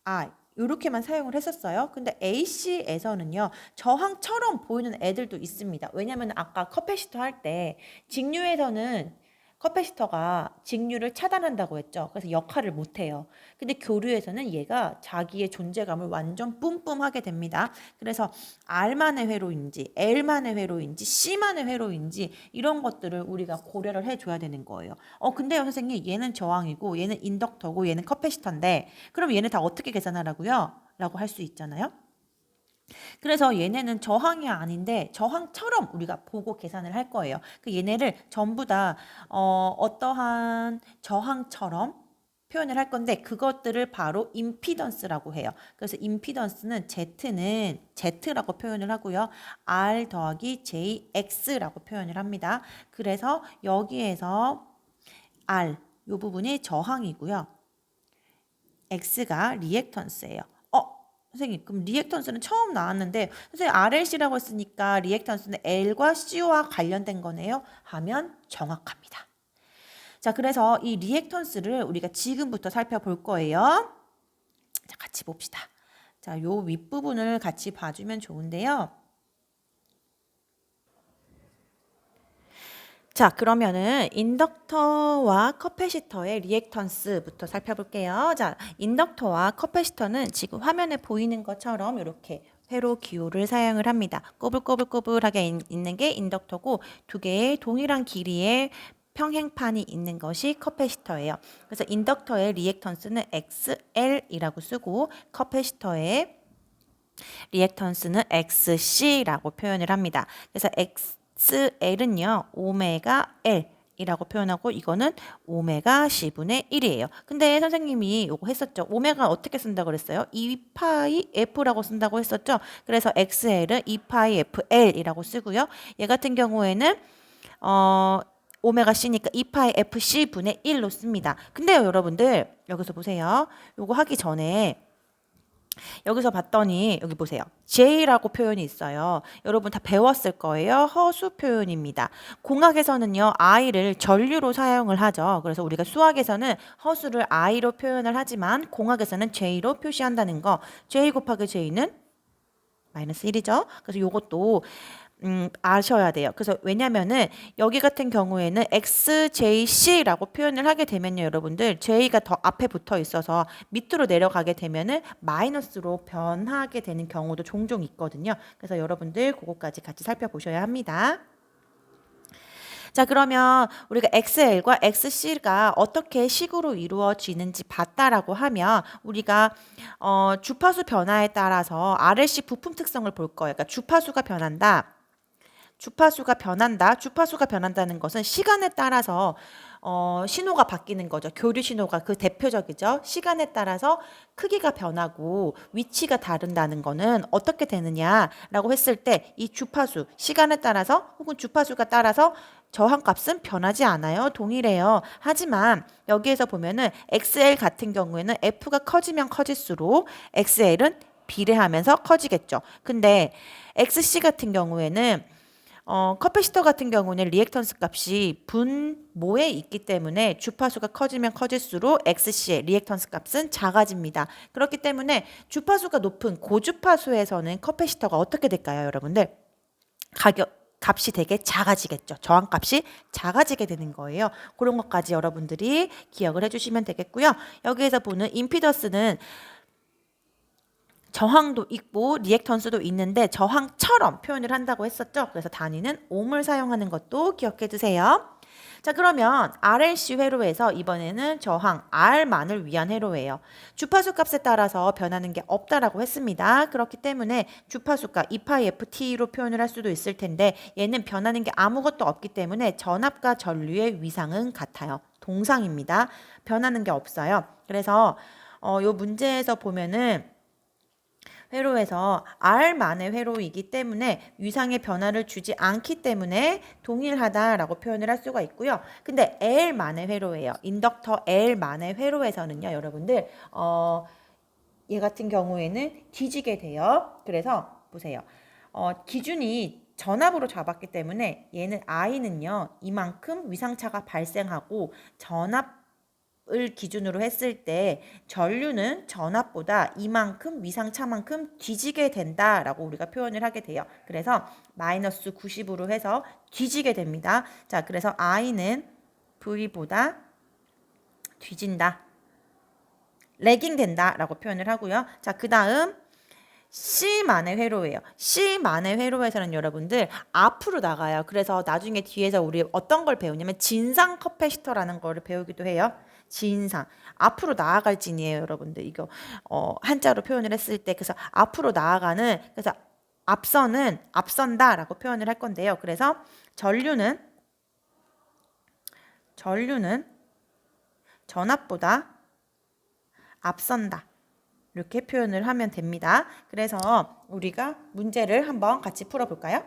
I 이렇게만 사용을 했었어요. 근데 AC에서는요. 저항처럼 보이는 애들도 있습니다. 왜냐하면 아까 커패시터 할 때 직류에서는 커패시터가 직류를 차단한다고 했죠. 그래서 역할을 못해요. 근데 교류에서는 얘가 자기의 존재감을 완전 뿜뿜하게 됩니다. 그래서 R만의 회로인지 L만의 회로인지 C만의 회로인지 이런 것들을 우리가 고려를 해줘야 되는 거예요. 근데요 선생님 얘는 저항이고 얘는 인덕터고 얘는 커패시터인데 그럼 얘네 다 어떻게 계산하라고요? 라고 할 수 있잖아요. 그래서 얘네는 저항이 아닌데 저항처럼 우리가 보고 계산을 할 거예요. 그 얘네를 전부 다 어떠한 저항처럼 표현을 할 건데 그것들을 바로 임피던스라고 해요. 그래서 임피던스는 Z는 Z라고 표현을 하고요. R 더하기 JX라고 표현을 합니다. 그래서 여기에서 R 이 부분이 저항이고요. X가 리액턴스예요. 선생님 그럼 리액턴스는 처음 나왔는데 선생님 RLC라고 했으니까 리액턴스는 L과 C와 관련된 거네요 하면 정확합니다. 자, 그래서 이 리액턴스를 우리가 지금부터 살펴볼 거예요. 자, 같이 봅시다. 자, 요 윗부분을 같이 봐주면 좋은데요. 자, 그러면은 인덕터와 커패시터의 리액턴스부터 살펴볼게요. 자, 인덕터와 커패시터는 지금 화면에 보이는 것처럼 이렇게 회로 기호를 사용을 합니다. 꼬불꼬불꼬불하게 있는 게 인덕터고 두 개의 동일한 길이의 평행판이 있는 것이 커패시터예요. 그래서 인덕터의 리액턴스는 XL이라고 쓰고 커패시터의 리액턴스는 XC라고 표현을 합니다. 그래서 XL은요, 오메가 L이라고 표현하고 이거는 오메가 C분의 1이에요. 근데 선생님이 이거 했었죠. 오메가 어떻게 쓴다고 그랬어요? 2파이 F라고 쓴다고 했었죠. 그래서 XL은 2파이 FL이라고 쓰고요. 얘 같은 경우에는 오메가 C니까 2파이 FC분의 1로 씁니다. 근데요, 여러분들 여기서 보세요. 요거 하기 전에 여기서 봤더니 여기 보세요. J라고 표현이 있어요. 여러분 다 배웠을 거예요. 허수 표현입니다. 공학에서는요. I를 전류로 사용을 하죠. 그래서 우리가 수학에서는 허수를 I로 표현을 하지만 공학에서는 J로 표시한다는 거. J 곱하기 J는 마이너스 1이죠. 그래서 요것도 아셔야 돼요. 그래서 왜냐면은 여기 같은 경우에는 XJC라고 표현을 하게 되면요, 여러분들 J가 더 앞에 붙어 있어서 밑으로 내려가게 되면은 마이너스로 변하게 되는 경우도 종종 있거든요. 그래서 여러분들 그거까지 같이 살펴보셔야 합니다. 자, 그러면 우리가 XL과 XC가 어떻게 식으로 이루어지는지 봤다라고 하면 우리가 주파수 변화에 따라서 RLC 부품 특성을 볼 거예요. 그러니까 주파수가 변한다. 주파수가 변한다는 것은 시간에 따라서 신호가 바뀌는 거죠. 교류 신호가 그 대표적이죠. 시간에 따라서 크기가 변하고 위치가 다른다는 거는 어떻게 되느냐라고 했을 때 이 주파수, 시간에 따라서 혹은 주파수가 따라서 저항값은 변하지 않아요. 동일해요. 하지만 여기에서 보면은 XL 같은 경우에는 F가 커지면 커질수록 XL은 비례하면서 커지겠죠. 근데 XC 같은 경우에는 커패시터 같은 경우는 리액턴스 값이 분모에 있기 때문에 주파수가 커지면 커질수록 XC의 리액턴스 값은 작아집니다. 그렇기 때문에 주파수가 높은 고주파수에서는 커패시터가 어떻게 될까요, 여러분들? 값이 되게 작아지겠죠. 저항값이 작아지게 되는 거예요. 그런 것까지 여러분들이 기억을 해주시면 되겠고요. 여기에서 보는 임피던스는 저항도 있고 리액턴스도 있는데 저항처럼 표현을 한다고 했었죠. 그래서 단위는 옴을 사용하는 것도 기억해 두세요. 자, 그러면 RLC 회로에서 이번에는 저항 R만을 위한 회로예요. 주파수 값에 따라서 변하는 게 없다라고 했습니다. 그렇기 때문에 주파수가 2파이 FT로 표현을 할 수도 있을 텐데 얘는 변하는 게 아무것도 없기 때문에 전압과 전류의 위상은 같아요. 동상입니다. 변하는 게 없어요. 그래서 요 문제에서 보면은 회로에서 R만의 회로이기 때문에 위상의 변화를 주지 않기 때문에 동일하다라고 표현을 할 수가 있고요. 근데 L만의 회로예요. 인덕터 L만의 회로에서는요, 여러분들 얘 같은 경우에는 뒤지게 돼요. 그래서 보세요. 기준이 전압으로 잡았기 때문에 얘는 I는요, 이만큼 위상차가 발생하고 전압을 기준으로 했을 때 전류는 전압보다 이만큼 위상차만큼 뒤지게 된다라고 우리가 표현을 하게 돼요. 그래서 마이너스 90으로 해서 뒤지게 됩니다. 자, 그래서 I는 V보다 뒤진다. 레깅 된다라고 표현을 하고요. 자, 그 다음 C만의 회로예요. C만의 회로에서는 여러분들 앞으로 나가요. 그래서 나중에 뒤에서 우리 어떤 걸 배우냐면 진상 커패시터라는 거를 배우기도 해요. 진상. 앞으로 나아갈 진이에요, 여러분들. 이거 한자로 표현을 했을 때 그래서 앞으로 나아가는 그래서 앞선다라고 표현을 할 건데요. 그래서 전류는 전압보다 앞선다. 이렇게 표현을 하면 됩니다. 그래서 우리가 문제를 한번 같이 풀어볼까요?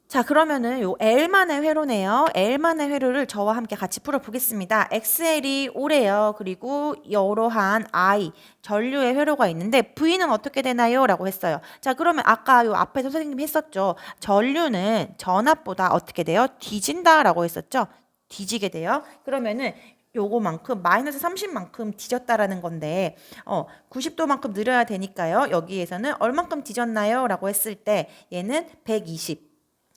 자, 그러면은 요 L만의 회로네요. L만의 회로를 저와 함께 같이 풀어보겠습니다. XL이 O래요. 그리고 이러한 I, 전류의 회로가 있는데 V는 어떻게 되나요? 라고 했어요. 자, 그러면 아까 요 앞에서 선생님이 했었죠. 전류는 전압보다 어떻게 돼요? 뒤진다라고 했었죠. 뒤지게 돼요. 그러면은 요거만큼 마이너스 30만큼 뒤졌다라는 건데 90도만큼 늘어야 되니까요. 여기에서는 얼만큼 뒤졌나요? 라고 했을 때 얘는 120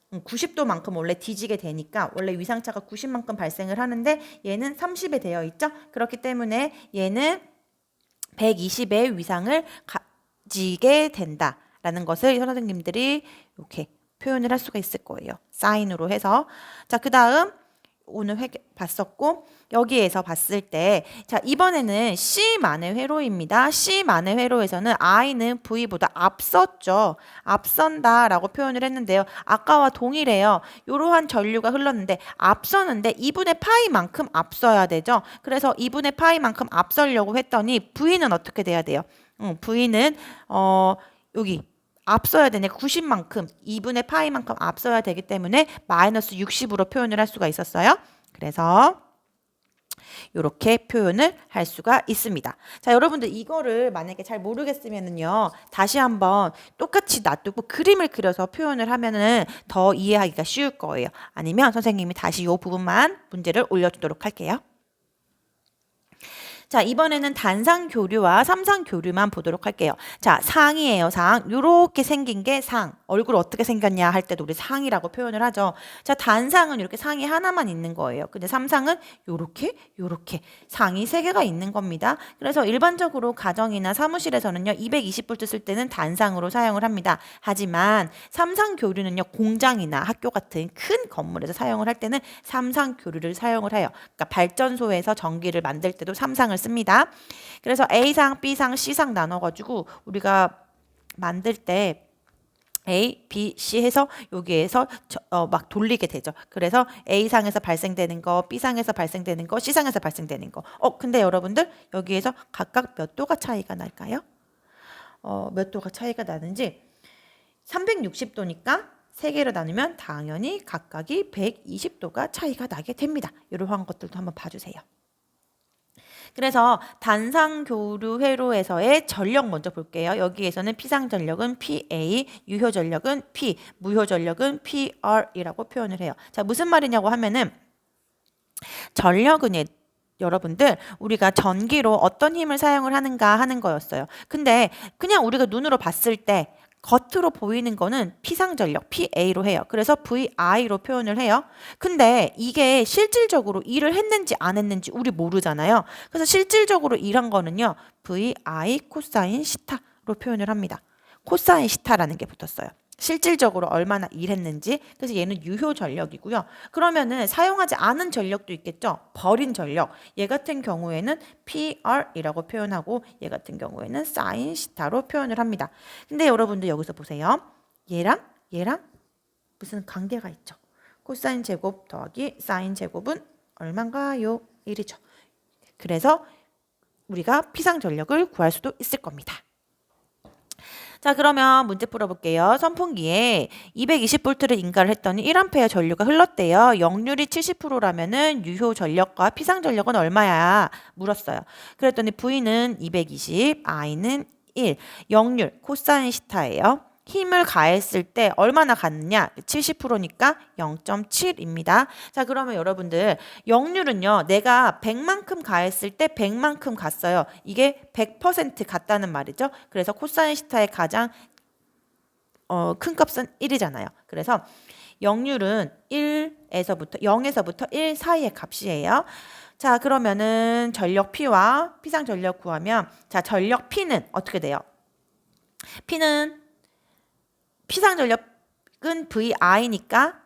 90도만큼 원래 뒤지게 되니까 원래 위상차가 90만큼 발생을 하는데 얘는 30에 되어 있죠. 그렇기 때문에 얘는 120의 위상을 가지게 된다라는 것을 선생님들이 이렇게 표현을 할 수가 있을 거예요. 사인으로 해서. 자, 그 다음 오늘 봤었고 여기에서 봤을 때 자, 이번에는 C만의 회로입니다. C만의 회로에서는 I는 V보다 앞섰죠. 앞선다라고 표현을 했는데요. 아까와 동일해요. 이러한 전류가 흘렀는데 앞서는데 2분의 파이만큼 앞서야 되죠. 그래서 2분의 파이만큼 앞서려고 했더니 V는 어떻게 돼야 돼요? V는 여기 앞서야 되네. 90만큼 2분의 파이만큼 앞서야 되기 때문에 마이너스 60으로 표현을 할 수가 있었어요. 그래서 이렇게 표현을 할 수가 있습니다. 자, 여러분들 이거를 만약에 잘 모르겠으면은요. 다시 한번 똑같이 놔두고 그림을 그려서 표현을 하면은 더 이해하기가 쉬울 거예요. 아니면 선생님이 다시 이 부분만 문제를 올려주도록 할게요. 자, 이번에는 단상 교류와 삼상 교류만 보도록 할게요. 자, 상이에요, 상. 요렇게 생긴 게 상. 얼굴 어떻게 생겼냐 할 때도 우리 상이라고 표현을 하죠. 자, 단상은 이렇게 상이 하나만 있는 거예요. 근데 삼상은 요렇게 상이 3개가 있는 겁니다. 그래서 일반적으로 가정이나 사무실에서는요, 220V 쓸 때는 단상으로 사용을 합니다. 하지만 삼상 교류는요, 공장이나 학교 같은 큰 건물에서 사용을 할 때는 삼상 교류를 사용을 해요. 그러니까 발전소에서 전기를 만들 때도 삼상을 씁니다. 그래서 A상, B상, C상 나눠가지고 우리가 만들 때 A, B, C 해서 여기에서 막 돌리게 되죠. 그래서 A상에서 발생되는 거, B상에서 발생되는 거, C상에서 발생되는 거. 근데 여러분들 여기에서 각각 몇 도가 차이가 날까요? 몇 도가 차이가 나는지 360도니까 3개로 나누면 당연히 각각이 120도가 차이가 나게 됩니다. 이러한 것들도 한번 봐주세요. 그래서 단상교류 회로에서의 전력 먼저 볼게요. 여기에서는 피상전력은 PA, 유효전력은 P, 무효전력은 PR이라고 표현을 해요. 자, 무슨 말이냐고 하면은 전력은 여러분들 우리가 전기로 어떤 힘을 사용을 하는가 하는 거였어요. 근데 그냥 우리가 눈으로 봤을 때 겉으로 보이는 거는 피상전력 PA로 해요. 그래서 VI로 표현을 해요. 근데 이게 실질적으로 일을 했는지 안 했는지 우리 모르잖아요. 그래서 실질적으로 일한 거는요. VI 코사인 시타로 표현을 합니다. 코사인 시타라는 게 붙었어요. 실질적으로 얼마나 일했는지. 그래서 얘는 유효 전력이고요. 그러면은 사용하지 않은 전력도 있겠죠. 버린 전력. 얘 같은 경우에는 PR이라고 표현하고 얘 같은 경우에는 사인 시타로 표현을 합니다. 근데 여러분들 여기서 보세요. 얘랑 무슨 관계가 있죠. 코사인 제곱 더하기 사인 제곱은 얼마인가요? 1이죠. 그래서 우리가 피상 전력을 구할 수도 있을 겁니다. 자, 그러면 문제 풀어볼게요. 선풍기에 220V를 인가를 했더니 1A 전류가 흘렀대요. 역률이 70%라면은 유효 전력과 피상 전력은 얼마야? 물었어요. 그랬더니 V는 220, I는 1. 역률, 코사인 시타예요. 힘을 가했을 때 얼마나 갔느냐? 70%니까 0.7입니다. 자, 그러면 여러분들 역률은요. 내가 100만큼 가했을 때 100만큼 갔어요. 이게 100% 갔다는 말이죠. 그래서 코사인 시타의 가장 큰 값은 1이잖아요. 그래서 역률은 0에서부터 1 사이의 값이에요. 자, 그러면은 전력 P와 피상 전력 구하면 자, 전력 P는 어떻게 돼요? P는 피상 전력은 VI니까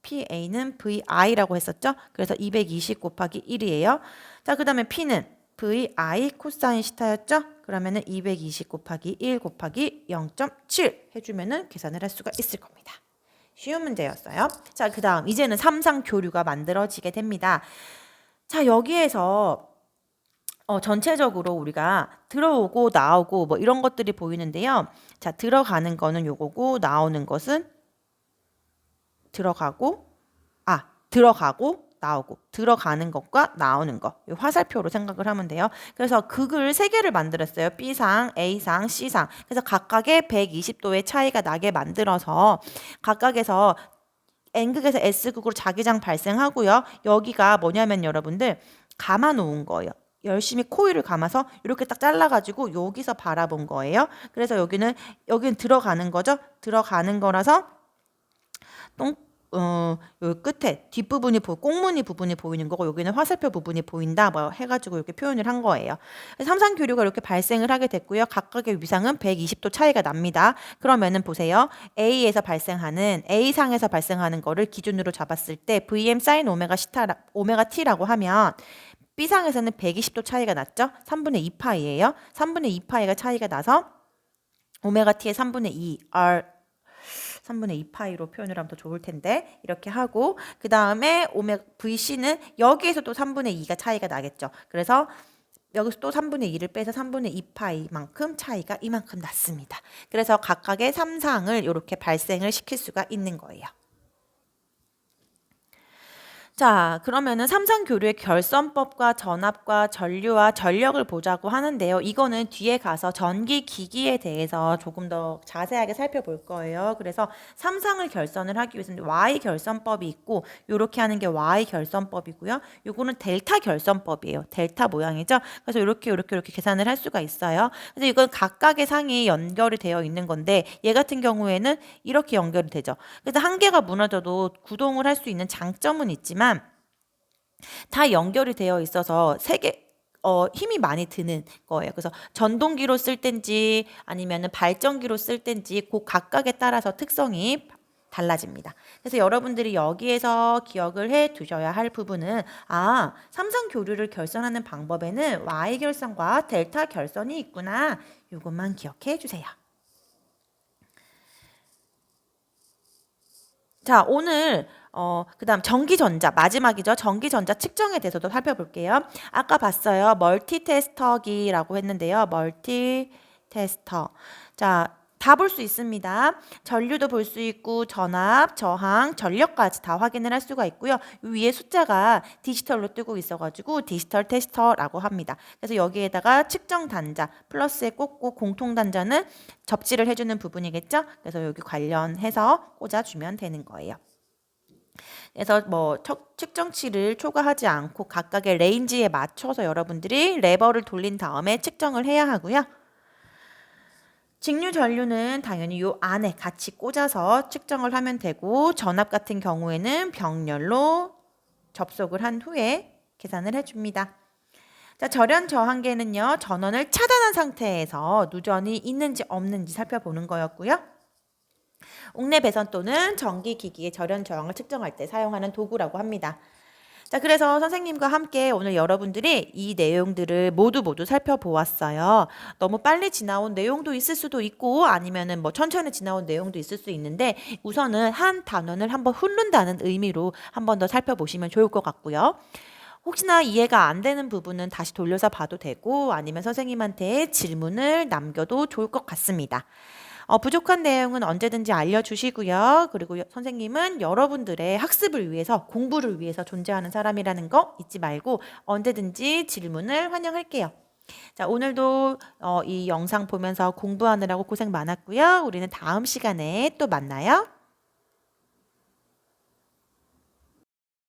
PA는 VI라고 했었죠. 그래서 220 곱하기 1이에요. 자, 그 다음에 P는 VI 코사인 시타였죠. 그러면은 220 곱하기 1 곱하기 0.7 해주면은 계산을 할 수가 있을 겁니다. 쉬운 문제였어요. 자, 그 다음 이제는 삼상 교류가 만들어지게 됩니다. 자, 여기에서 전체적으로 우리가 들어오고 나오고 뭐 이런 것들이 보이는데요. 자, 들어가는 거는 요거고 나오는 것은 들어가고 나오고 들어가는 것과 나오는 거. 이 화살표로 생각을 하면 돼요. 그래서 극을 세 개를 만들었어요. B상, A상, C상. 그래서 각각의 120도의 차이가 나게 만들어서 각각에서 N극에서 S극으로 자기장 발생하고요. 여기가 뭐냐면 여러분들 감아 놓은 거예요. 열심히 코일을 감아서 이렇게 딱 잘라가지고 여기서 바라본 거예요. 그래서 여기는 들어가는 거죠. 들어가는 거라서 요 끝에 뒷부분이 꽁무니 부분이 보이는 거고 여기는 화살표 부분이 보인다 뭐 해가지고 이렇게 표현을 한 거예요. 삼상 교류가 이렇게 발생을 하게 됐고요. 각각의 위상은 120도 차이가 납니다. 그러면은 보세요. A상에서 발생하는 거를 기준으로 잡았을 때 VM sin 오메가 T라고 하면 B상에서는 120도 차이가 났죠. 3분의 2파이예요. 3분의 2파이가 차이가 나서 오메가 T의 3분의 2 3분의 2파이로 표현을 하면 더 좋을 텐데 이렇게 하고 그 다음에 VC는 여기에서 또 3분의 2가 차이가 나겠죠. 그래서 여기서 또 3분의 2를 빼서 3분의 2파이만큼 차이가 이만큼 났습니다. 그래서 각각의 삼상을 이렇게 발생을 시킬 수가 있는 거예요. 자, 그러면은 삼상 교류의 결선법과 전압과 전류와 전력을 보자고 하는데요. 이거는 뒤에 가서 전기 기기에 대해서 조금 더 자세하게 살펴볼 거예요. 그래서 삼상을 결선을 하기 위해서는 Y 결선법이 있고 요렇게 하는 게 Y 결선법이고요. 요거는 델타 결선법이에요. 델타 모양이죠. 그래서 이렇게 계산을 할 수가 있어요. 그래서 이건 각각의 상이 연결이 되어 있는 건데 얘 같은 경우에는 이렇게 연결이 되죠. 그래서 한 개가 무너져도 구동을 할 수 있는 장점은 있지만 다 연결이 되어 있어서 힘이 많이 드는 거예요. 그래서 전동기로 쓸 땐지 아니면 발전기로 쓸 땐지 그 각각에 따라서 특성이 달라집니다. 그래서 여러분들이 여기에서 기억을 해 두셔야 할 부분은 삼상 교류를 결선하는 방법에는 Y 결선과 델타 결선이 있구나. 이것만 기억해 주세요. 자, 오늘 그다음 전기전자 마지막이죠. 전기전자 측정에 대해서도 살펴볼게요. 아까 봤어요. 멀티테스터기라고 했는데요. 멀티테스터. 자, 다 볼 수 있습니다. 전류도 볼 수 있고 전압, 저항, 전력까지 다 확인을 할 수가 있고요. 위에 숫자가 디지털로 뜨고 있어가지고 디지털 테스터라고 합니다. 그래서 여기에다가 측정 단자 플러스에 꽂고 공통 단자는 접지를 해주는 부분이겠죠. 그래서 여기 관련해서 꽂아주면 되는 거예요. 그래서 뭐 측정치를 초과하지 않고 각각의 레인지에 맞춰서 여러분들이 레버를 돌린 다음에 측정을 해야 하고요. 직류 전류는 당연히 요 안에 같이 꽂아서 측정을 하면 되고 전압 같은 경우에는 병렬로 접속을 한 후에 계산을 해줍니다. 자, 절연 저항계는요, 전원을 차단한 상태에서 누전이 있는지 없는지 살펴보는 거였고요. 옥내 배선도는 전기기기의 절연 저항을 측정할 때 사용하는 도구라고 합니다. 자, 그래서 선생님과 함께 오늘 여러분들이 이 내용들을 모두 살펴보았어요. 너무 빨리 지나온 내용도 있을 수도 있고 아니면은 뭐 천천히 지나온 내용도 있을 수 있는데 우선은 한 단원을 한번 훑는다는 의미로 한 번 더 살펴보시면 좋을 것 같고요. 혹시나 이해가 안 되는 부분은 다시 돌려서 봐도 되고 아니면 선생님한테 질문을 남겨도 좋을 것 같습니다. 부족한 내용은 언제든지 알려주시고요. 그리고 선생님은 여러분들의 학습을 위해서, 공부를 위해서 존재하는 사람이라는 거 잊지 말고 언제든지 질문을 환영할게요. 자, 오늘도 이 영상 보면서 공부하느라고 고생 많았고요. 우리는 다음 시간에 또 만나요.